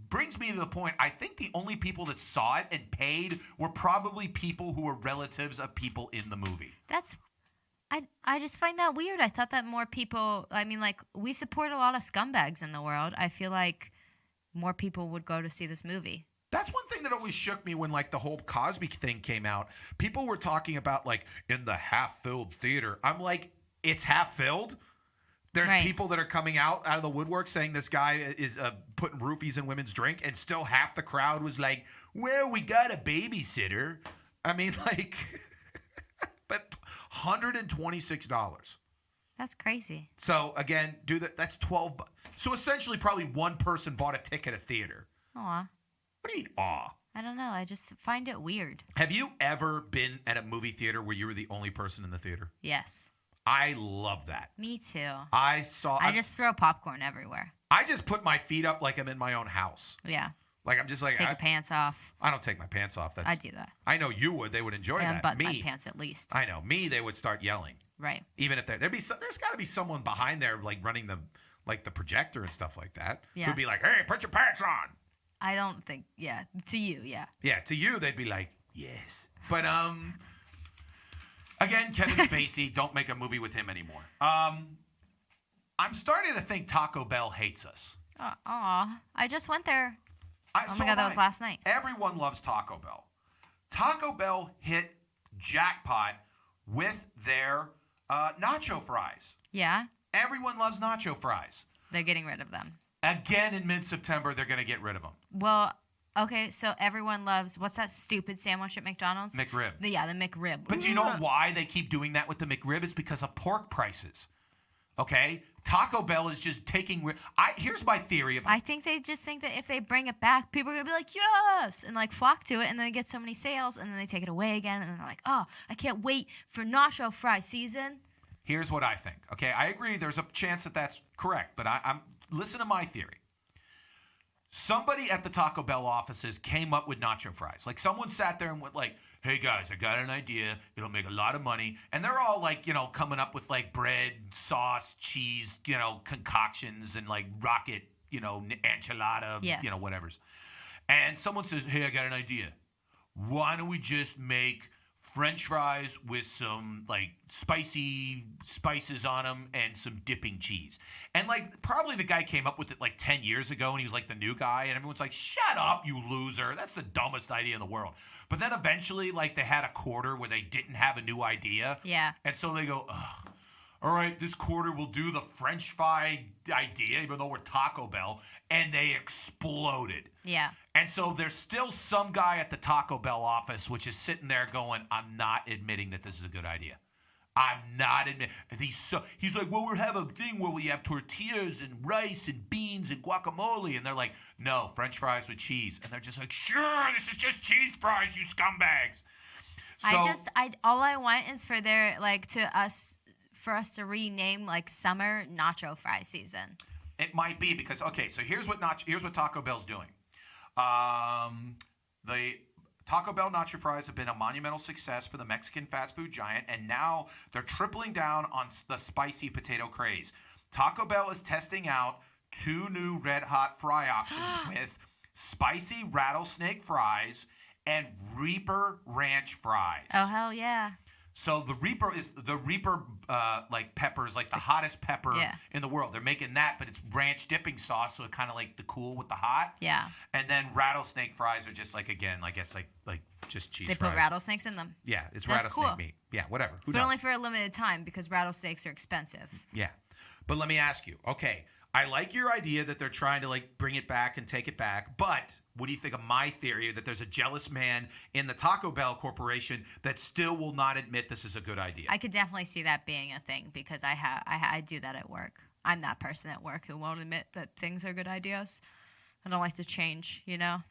brings me to the point, I think the only people that saw it and paid were probably people who were relatives of people in the movie. I just find that weird. I thought that more people, we support a lot of scumbags in the world. I feel like more people would go to see this movie. That's one thing that always shook me when, like, the whole Cosby thing came out. People were talking about, like, in the half-filled theater. I'm like, it's half-filled? There's people that are coming out of the woodwork saying this guy is putting roofies in women's drink, and still half the crowd was like, well, we got a babysitter. I mean, like, but $126. That's crazy. So, again, that's 12 So essentially probably one person bought a ticket at theater. Aw. What do you mean, aw? I don't know. I just find it weird. Have you ever been at a movie theater where you were the only person in the theater? Yes. I love that. Me too. I just throw popcorn everywhere. I just put my feet up like I'm in my own house. Yeah. Like I'm just like take your pants off. I don't take my pants off. I do that. I know you would. They would enjoy And that. button my pants at least. I know. Me, they would start yelling. Right. Even if there's got to be someone behind there like running the projector and stuff like that. Yeah. Who'd be like, "Hey, put your pants on." I don't think. Yeah. To you, yeah. Yeah. To you, they'd be like, "Yes." But again, Kevin Spacey. Don't make a movie with him anymore. I'm starting to think Taco Bell hates us. Aw. I just went there. Oh So my God, that was last night. Everyone loves Taco Bell. Taco Bell hit jackpot with their nacho fries. Yeah. Everyone loves nacho fries. They're getting rid of them. Again, in mid-September, they're going to get rid of them. Well, okay, so everyone loves, what's that stupid sandwich at McDonald's? McRib. The McRib. But do you know why they keep doing that with the McRib? It's because of pork prices. Okay? Taco Bell is just taking... Here's my theory about... I think they just think that if they bring it back, people are going to be like, yes! And like flock to it, and then they get so many sales, and then they take it away again, and then they're like, oh, I can't wait for nacho fry season. Here's what I think. Okay, I agree there's a chance that that's correct, but I'm listen to my theory. Somebody at the Taco Bell offices came up with nacho fries. Like someone sat there and went like, hey guys, I got an idea. It'll make a lot of money. And they're all like, coming up with like bread, sauce, cheese, concoctions and like rocket, enchilada, yes. Whatever's. And someone says, hey, I got an idea. Why don't we just make French fries with some like spicy spices on them and some dipping cheese. And like probably the guy came up with it like 10 years ago and he was like the new guy and everyone's like, shut up, you loser. That's the dumbest idea in the world. But then eventually like they had a quarter where they didn't have a new idea. Yeah. And so they go, ugh. All right, this quarter we'll do the French fry idea, even though we're Taco Bell, and they exploded. Yeah. And so there's still some guy at the Taco Bell office which is sitting there going, I'm not admitting that this is a good idea. I'm not admitting. He's like, well, we'll have a thing where we have tortillas and rice and beans and guacamole. And they're like, no, French fries with cheese. And they're just like, sure, this is just cheese fries, you scumbags. So, all I want is for their, for us to rename like summer nacho fry season. It might be because so here's what Taco Bell's doing. The Taco Bell nacho fries have been a monumental success for the Mexican fast food giant, and now they're tripling down on the spicy potato craze. Taco Bell is testing out 2 new red hot fry options with spicy rattlesnake fries and Reaper ranch fries. Oh hell yeah. So the Reaper pepper is like the hottest pepper in the world. They're making that, but it's ranch dipping sauce, so it's kind of like the cool with the hot. Yeah. And then rattlesnake fries are just like, again, I guess like just cheese fries. They put rattlesnakes in them. Yeah, it's That's rattlesnake cool. meat. Yeah, whatever. Who but knows? only for a limited time because rattlesnakes are expensive. Yeah. But let me ask you. Okay, I like your idea that they're trying to like bring it back and take it back, but what do you think of my theory that there's a jealous man in the Taco Bell Corporation that still will not admit this is a good idea? I could definitely see that being a thing because I do that at work. I'm that person at work who won't admit that things are good ideas. I don't like to change,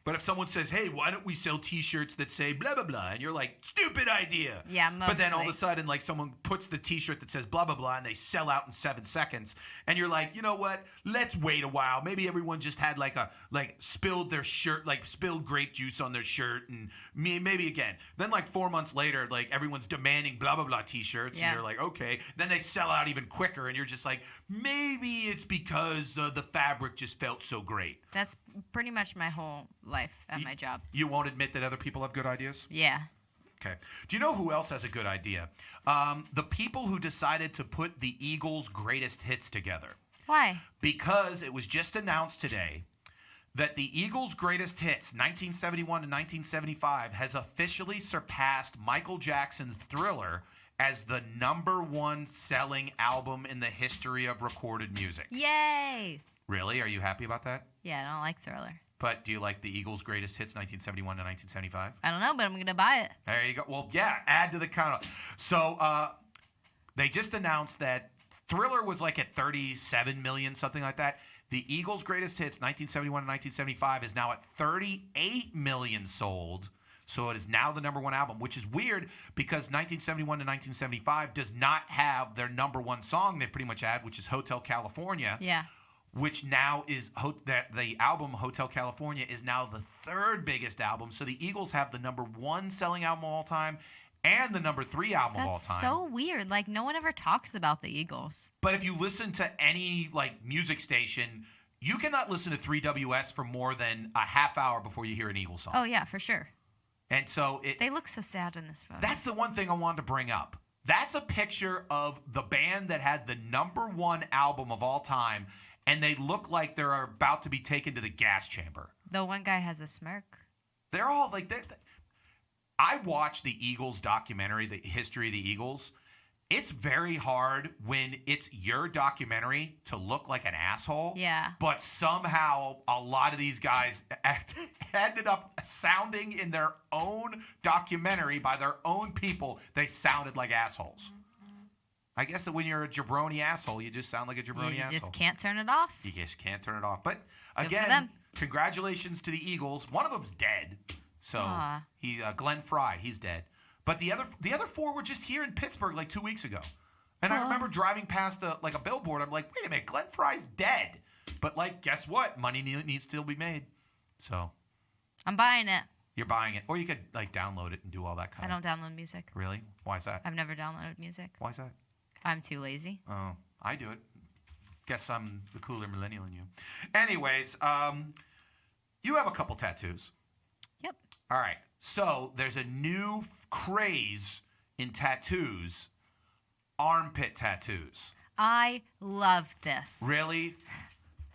But if someone says, hey, why don't we sell T-shirts that say blah, blah, blah, and you're like, stupid idea. Yeah, mostly. But then all of a sudden, like, someone puts the T-shirt that says blah, blah, blah, and they sell out in 7 seconds. And you're like, you know what? Let's wait a while. Maybe everyone just had, spilled their shirt, spilled grape juice on their shirt. And maybe again. Then, 4 months later, everyone's demanding blah, blah, blah T-shirts. Yeah. And you're like, okay. Then they sell out even quicker. And you're just like, maybe it's because the fabric just felt so great. That's pretty much my whole life at my job. You won't admit that other people have good ideas? Yeah. Okay. Do you know who else has a good idea? The people who decided to put the Eagles' greatest hits together. Why? Because it was just announced today that the Eagles' greatest hits, 1971 to 1975, has officially surpassed Michael Jackson's Thriller as the #1 selling album in the history of recorded music. Yay! Really? Are you happy about that? Yeah, I don't like Thriller. But do you like the Eagles' greatest hits, 1971 to 1975? I don't know, but I'm going to buy it. There you go. Well, yeah, add to the count. So they just announced that Thriller was at 37 million, something like that. The Eagles' greatest hits, 1971 to 1975, is now at 38 million sold. So it is now the number one album, which is weird because 1971 to 1975 does not have their number one song they've pretty much had, which is Hotel California. Yeah. Which now is the album Hotel California is now the third biggest album. So the Eagles have the number one selling album of all time and the number 3 album of all time. That's so weird. Like, no one ever talks about the Eagles. But if you listen to any like music station, you cannot listen to 3WS for more than a half hour before you hear an Eagles song. Oh, yeah, for sure. And so they look so sad in this photo. That's the one thing I wanted to bring up. That's a picture of the band that had the number one album of all time, and they look like they're about to be taken to the gas chamber. The one guy has a smirk. They're all like that. I watched the Eagles documentary, the history of the Eagles. It's very hard when it's your documentary to look like an asshole. Yeah. But somehow a lot of these guys ended up sounding in their own documentary by their own people. They sounded like assholes. I guess that when you're a jabroni asshole, you just sound like a jabroni asshole. You just can't turn it off. You just can't turn it off. But Good for again, them. congratulations to the Eagles. One of them's dead. So Glenn Fry, he's dead. But the other 4 were just here in Pittsburgh like 2 weeks ago. And I remember driving past a billboard. I'm like, wait a minute, Glenn Fry's dead. But like, guess what? Money needs to still be made. So I'm buying it. you're buying it, or you could like download it and do all that kind I of. don't download music. Really? Why is that? I've never downloaded music. Why is that? I'm too lazy. Oh, I do it. Guess I'm the cooler millennial than you. Anyways, you have a couple tattoos. Yep. All right. So there's a new craze in tattoos, armpit tattoos. I love this. Really?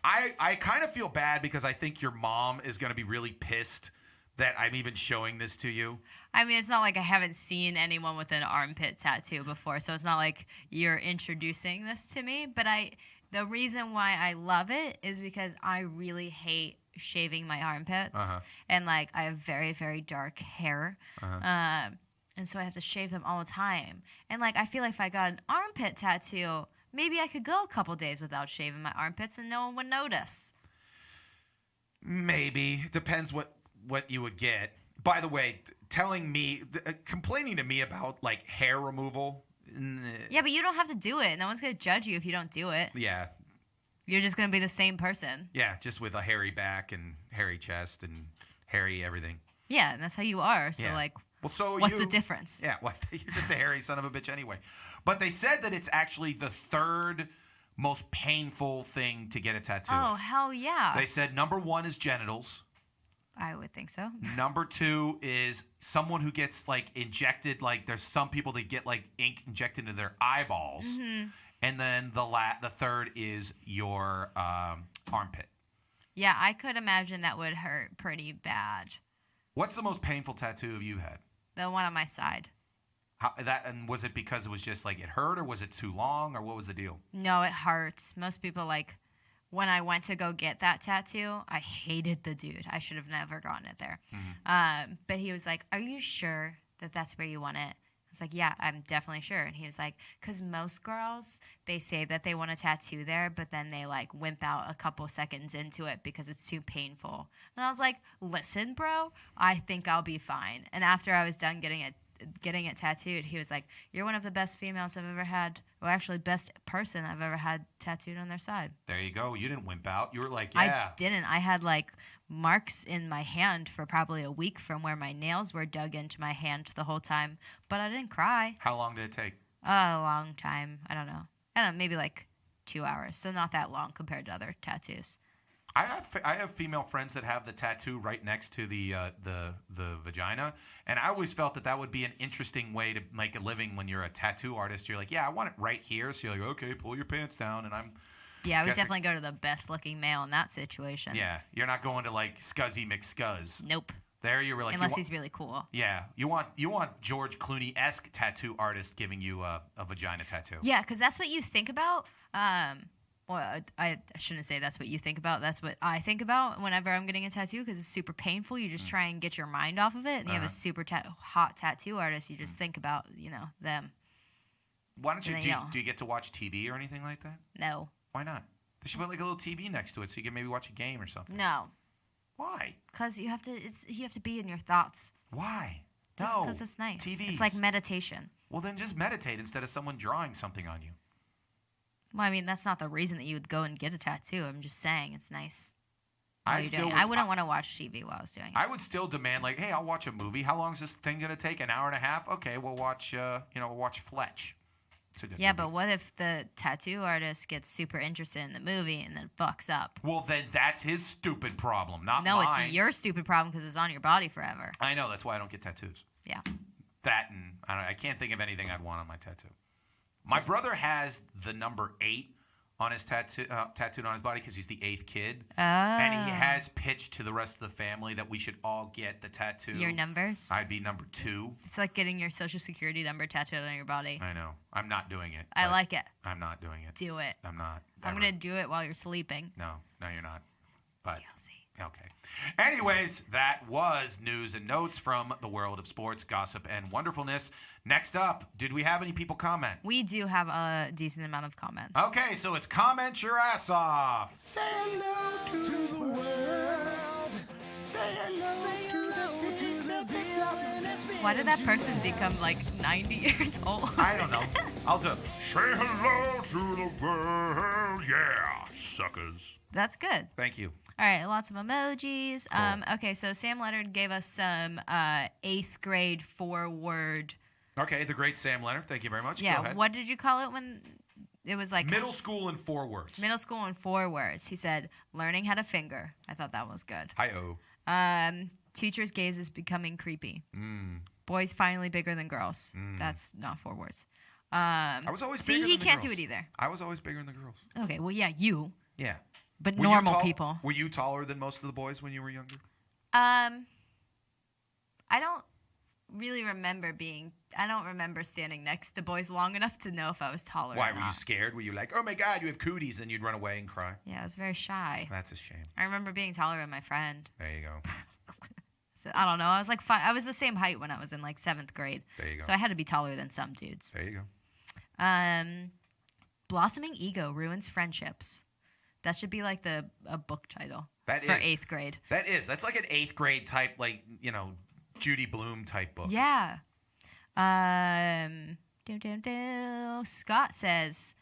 I kind of feel bad because I think your mom is going to be really pissed that I'm even showing this to you. I mean, it's not like I haven't seen anyone with an armpit tattoo before, so it's not like you're introducing this to me. But the reason why I love it is because I really hate shaving my armpits, and like I have very, very dark hair, and so I have to shave them all the time. And like I feel like if I got an armpit tattoo, maybe I could go a couple days without shaving my armpits and no one would notice. Maybe. It depends what you would get. By the way, complaining to me about like hair removal. Yeah, but you don't have to do it. No one's going to judge you if you don't do it. Yeah. You're just going to be the same person. Yeah, just with a hairy back and hairy chest and hairy everything. Yeah, and that's how you are. So like, what's the difference? Yeah, you're just a hairy son of a bitch anyway. But they said that it's actually the third most painful thing to get a tattoo. Oh, hell yeah. They said number 1 is genitals. I would think so. Number 2 is someone who gets like injected, like there's some people that get like ink injected into their eyeballs. Mm-hmm. And then the third is your armpit. Yeah, I could imagine that would hurt pretty bad. What's the most painful tattoo you've had? The one on my side. And was it because it was just like it hurt, or was it too long, or what was the deal? No, it hurts. Most people like when I went to go get that tattoo, I hated the dude. I should have never gotten it there. Mm-hmm. But he was like, "Are you sure that that's where you want it?" I was like, "Yeah, I'm definitely sure." And he was like, "Because most girls, they say that they want a tattoo there, but then they like wimp out a couple seconds into it because it's too painful." And I was like, "Listen, bro, I think I'll be fine." And after I was done getting it tattooed, he was like, "You're one of the best females I've ever had, or actually best person I've ever had tattooed on their side." There you go. You didn't wimp out. You were like, yeah. I didn't. I had like marks in my hand for probably a week from where my nails were dug into my hand the whole time, but I didn't cry. How long did it take? A long time. I don't know, maybe like 2 hours, so not that long compared to other tattoos. I have female friends that have the tattoo right next to the vagina, and I always felt that would be an interesting way to make a living when you're a tattoo artist. You're like, yeah, I want it right here. So you're like, okay, pull your pants down, and I'm. Yeah, I would definitely go to the best looking male in that situation. Yeah, you're not going to like Scuzzy McScuzz. Nope. There you were like, unless he's really cool. Yeah, you want George Clooney-esque tattoo artist giving you a vagina tattoo. Yeah, because that's what you think about. Well, I shouldn't say that's what you think about. That's what I think about whenever I'm getting a tattoo because it's super painful. You just try and get your mind off of it. And you have a super hot tattoo artist. You just think about, them. Why don't you, do you get to watch TV or anything like that? No. Why not? They should put like a little TV next to it so you can maybe watch a game or something. No. Why? Because you have to be in your thoughts. Why? Just No. because it's nice. TVs. It's like meditation. Well, then just meditate instead of someone drawing something on you. Well, I mean, that's not the reason that you would go and get a tattoo. I'm just saying it's nice. I wouldn't want to watch TV while I was doing it. I would still demand, like, hey, I'll watch a movie. How long is this thing gonna take? An hour and a half? Okay, we'll watch. We'll watch Fletch. It's a good movie. But what if the tattoo artist gets super interested in the movie and then fucks up? Well, then that's his stupid problem, not No, mine. it's your stupid problem because it's on your body forever. I know. That's why I don't get tattoos. Yeah. That and I can't think of anything I'd want on my tattoo. My brother has the number 8 on his tattooed on his body because he's the 8th kid. Oh. And he has pitched to the rest of the family that we should all get the tattoo. Your numbers? I'd be number 2. It's like getting your social security number tattooed on your body. I know. I'm not doing it. I like it. I'm not doing it. Do it. I'm not. I'm going to do it while you're sleeping. No, you're not. But You'll see. okay. Anyways, that was news and notes from the world of sports, gossip, and wonderfulness. Next up, did we have any people comment? We do have a decent amount of comments. Okay, so it's comment your ass off. Say hello to the world. Say hello to the villain. Why did that person become like 90 years old? I don't know. I'll do. Say hello to the world. Yeah, suckers. That's good. Thank you. All right, lots of emojis. Cool. Okay, so Sam Leonard gave us some 8th grade 4-word. Okay, the great Sam Leonard. Thank you very much. Go Yeah, ahead. what did you call it when it was like Middle school in 4 words. middle school in 4 words? He said, learning how to finger. I thought that was good. Hi-oh. Teacher's gaze is becoming creepy. Mm. Boys finally bigger than girls. That's not 4 words. I was always bigger See, than he the can't girls. do it either. I was always bigger than the girls. Okay, well, yeah, you. Yeah. But Were you normal tall- people. Were you taller than most of the boys when you were younger? I don't really remember I don't remember standing next to boys long enough to know if I was taller Why, or were not. you scared? Were you like, oh my God, you have cooties, and you'd run away and cry? Yeah, I was very shy. That's a shame. I remember being taller than my friend. There you go. So, I don't know. I was like I was the same height when I was in like 7th grade. There you go. So I had to be taller than some dudes. There you go. Blossoming ego ruins friendships. That should be like a book title for 8th grade. That is. That's like an 8th grade type, like, Judy Blume type book. Yeah. Scott says,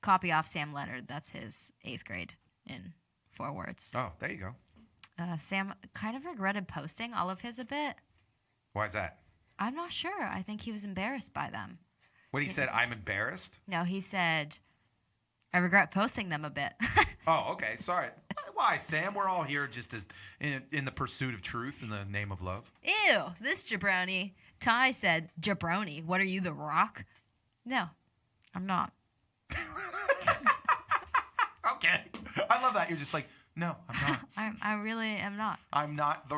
copy off Sam Leonard. That's his 8th grade in 4 words. Oh, there you go. Sam kind of regretted posting all of his a bit. Why is that? I'm not sure. I think he was embarrassed by them. What he said, I'm embarrassed? No, he said, I regret posting them a bit. Oh, okay. Sorry. Why, Sam? We're all here just as in the pursuit of truth in the name of love. Ew, this jabroni. Ty said, jabroni, what are you, The Rock? No, I'm not. Okay. I love that. You're just like, no, I'm not. I really am not. I'm not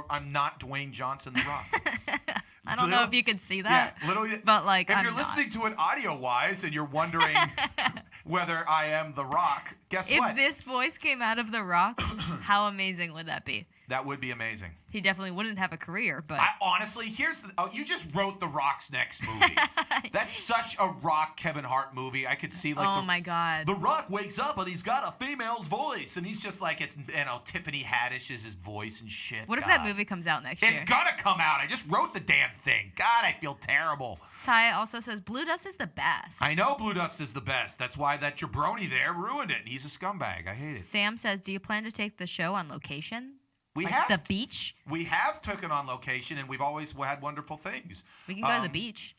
Dwayne Johnson, The Rock. I don't know if you can see that. Yeah, literally. But like, if I'm you're not. listening to it audio-wise and you're wondering whether I am The Rock, guess If what? this voice came out of The Rock, how amazing would that be? That would be amazing. He definitely wouldn't have a career, but Honestly, you just wrote The Rock's next movie. That's such a Rock Kevin Hart movie. I could see like my God. The Rock wakes up and he's got a female's voice and he's just like Tiffany Haddish is his voice and shit. What if God. that movie comes out next year? It's gonna come out. I just wrote the damn thing. God, I feel terrible. Ty also says Blue Dust is the best. I know Blue Dust is the best. That's why that jabroni there ruined it. He's a scumbag. I hate it. Sam says, do you plan to take the show on location? We Like have the beach? We have taken on location, and we've always had wonderful things. We can go to the beach.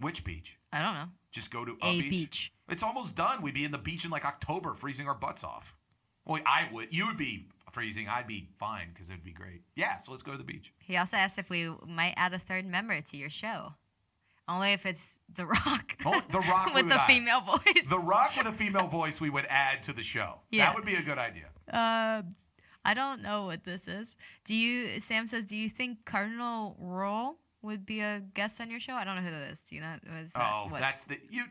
Which beach? I don't know. Just go to A beach? beach. It's almost done. We'd be in the beach in like October, freezing our butts off. Well, I would. You would be freezing. I'd be fine because it would be great. Yeah, so let's go to the beach. He also asked if we might add a 3rd member to your show. Only if it's The Rock. Oh, The Rock with we the would add. female voice. The Rock with a female voice we would add to the show. Yeah. That would be a good idea. I don't know what this is. Sam says, do you think Cardinal Roll would be a guest on your show? I don't know who that is. Do you know? That's the you.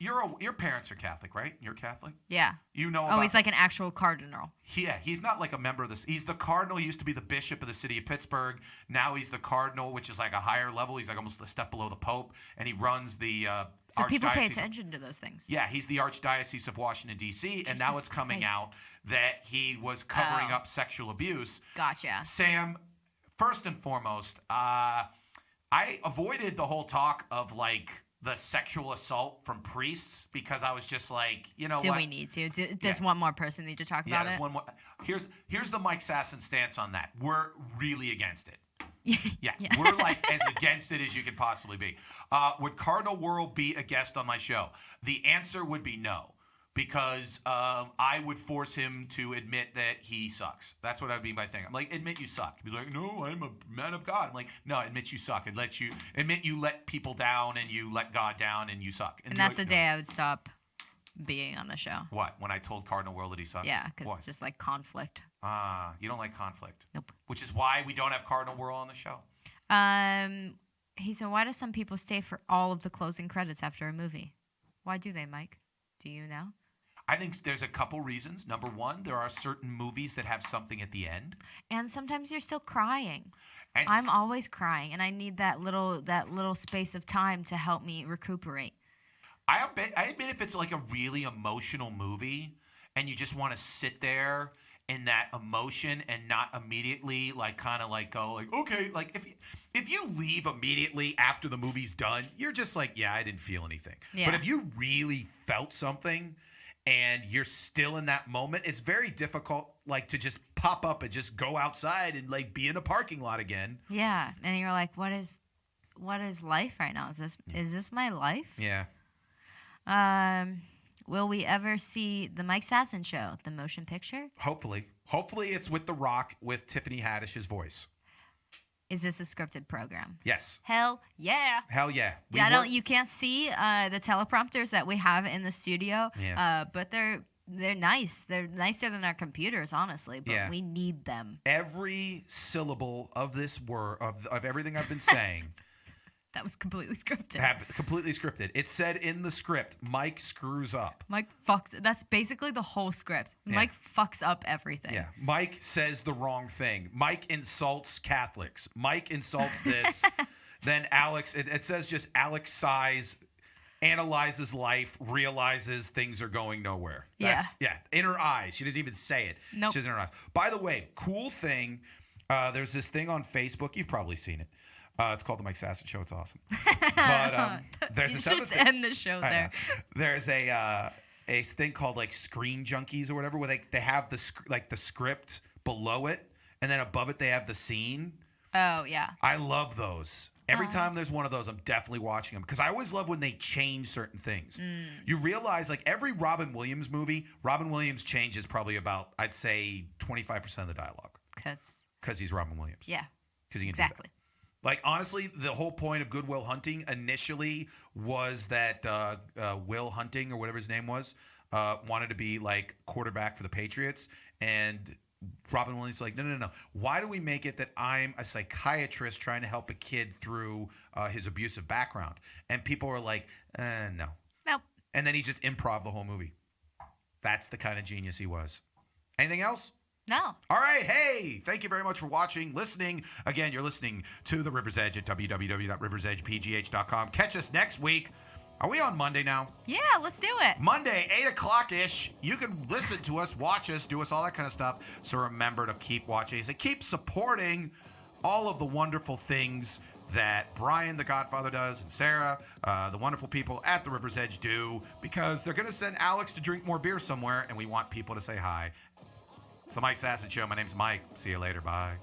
Your parents are Catholic, right? You're Catholic? Yeah. You know Oh, about, he's like an actual cardinal. Yeah, he's not like a member of this. He's the cardinal. He used to be the bishop of the city of Pittsburgh. Now he's the cardinal, which is like a higher level. He's like almost a step below the Pope, and he runs the So people pay Archdiocese. attention to those things. Yeah, he's the Archdiocese of Washington, D.C., and now Jesus it's coming Christ. out that he was covering Oh. up sexual abuse. Gotcha. Sam, first and foremost, I avoided the whole talk of like the sexual assault from priests because I was just like, you know Do what? we need to? Does Yeah. one more person need to talk Yeah, about there's it? one more. Here's the Mike Sasson stance on that. We're really against it. Yeah, we're like as against it as you could possibly be. Would Cardinal World be a guest on my show? The answer would be no, because I would force him to admit that he sucks. That's what I would mean by thing. I'm like, admit you suck. He'd be like, no, I'm a man of God. I'm like, no, admit you suck. Admit you let people down and you let God down and you suck. And you're that's like, the day I would stop being on the show. What? When I told Cardinal World that he sucks? Yeah, because What? it's just like conflict. You don't like conflict. Nope. Which is why we don't have Cardinal World on the show. He said, why do some people stay for all of the closing credits after a movie? Why do they, Mike? Do you know? I think there's a couple reasons. Number one, there are certain movies that have something at the end. And sometimes you're still crying. And I'm always crying, and I need that little space of time to help me recuperate. I admit if it's like a really emotional movie and you just want to sit there in that emotion and not immediately like kind of like go like, okay, like if you leave immediately after the movie's done, you're just like, yeah, I didn't feel anything. Yeah. But if you really felt something and you're still in that moment, it's very difficult like to just pop up and just go outside and like be in a parking lot again. Yeah, and you're like, what is life right now? Is this my life? Yeah. Will we ever see the Mike Sasson Show, the motion picture? Hopefully it's with The Rock with Tiffany Haddish's voice. Is this a scripted program? Yes. Hell yeah. Hell yeah. You can't see the teleprompters that we have in the studio, Yeah. but they're nice. They're nicer than our computers, honestly, but Yeah. we need them. Every syllable of this word of everything I've been saying That was completely scripted. completely scripted. It said in the script, Mike screws up. Mike fucks. That's basically the whole script. Yeah. Mike fucks up everything. Yeah. Mike says the wrong thing. Mike insults Catholics. Mike insults this. Then Alex, it says just Alex sighs, analyzes life, realizes things are going nowhere. Yeah. In her eyes. She doesn't even say it. Nope. She's in her eyes. By the way, cool thing. There's this thing on Facebook. You've probably seen it. It's called the Mike Sasson Show. It's awesome. But there's You this should other just thing. end the show I there. know. There's a thing called like Screen Junkies or whatever, where they have the script below it, and then above it they have the scene. Oh yeah. I love those. Every time there's one of those, I'm definitely watching them because I always love when they change certain things. You realize, like every Robin Williams movie, Robin Williams changes probably about, I'd say, 25% of the dialogue Because he's Robin Williams. yeah, Because he can exactly. do that. Like, honestly, the whole point of Good Will Hunting initially was that Will Hunting, or whatever his name was, wanted to be, like, quarterback for the Patriots. And Robin Williams was like, no. Why do we make it that I'm a psychiatrist trying to help a kid through his abusive background? And people were like, no. Nope. And then he just improv the whole movie. That's the kind of genius he was. Anything else? No. All right. Hey, thank you very much for watching, listening. Again, you're listening to The River's Edge at www.riversedgepgh.com. Catch us next week. Are we on Monday now? Yeah, let's do it. Monday, 8 o'clock-ish. You can listen to us, watch us, do us, all that kind of stuff. So remember to keep watching us and keep supporting all of the wonderful things that Brian, the Godfather, does, and Sarah, the wonderful people at The River's Edge do, because they're going to send Alex to drink more beer somewhere, and we want people to say hi. It's the Mike Sasson Show. My name's Mike. See you later. Bye.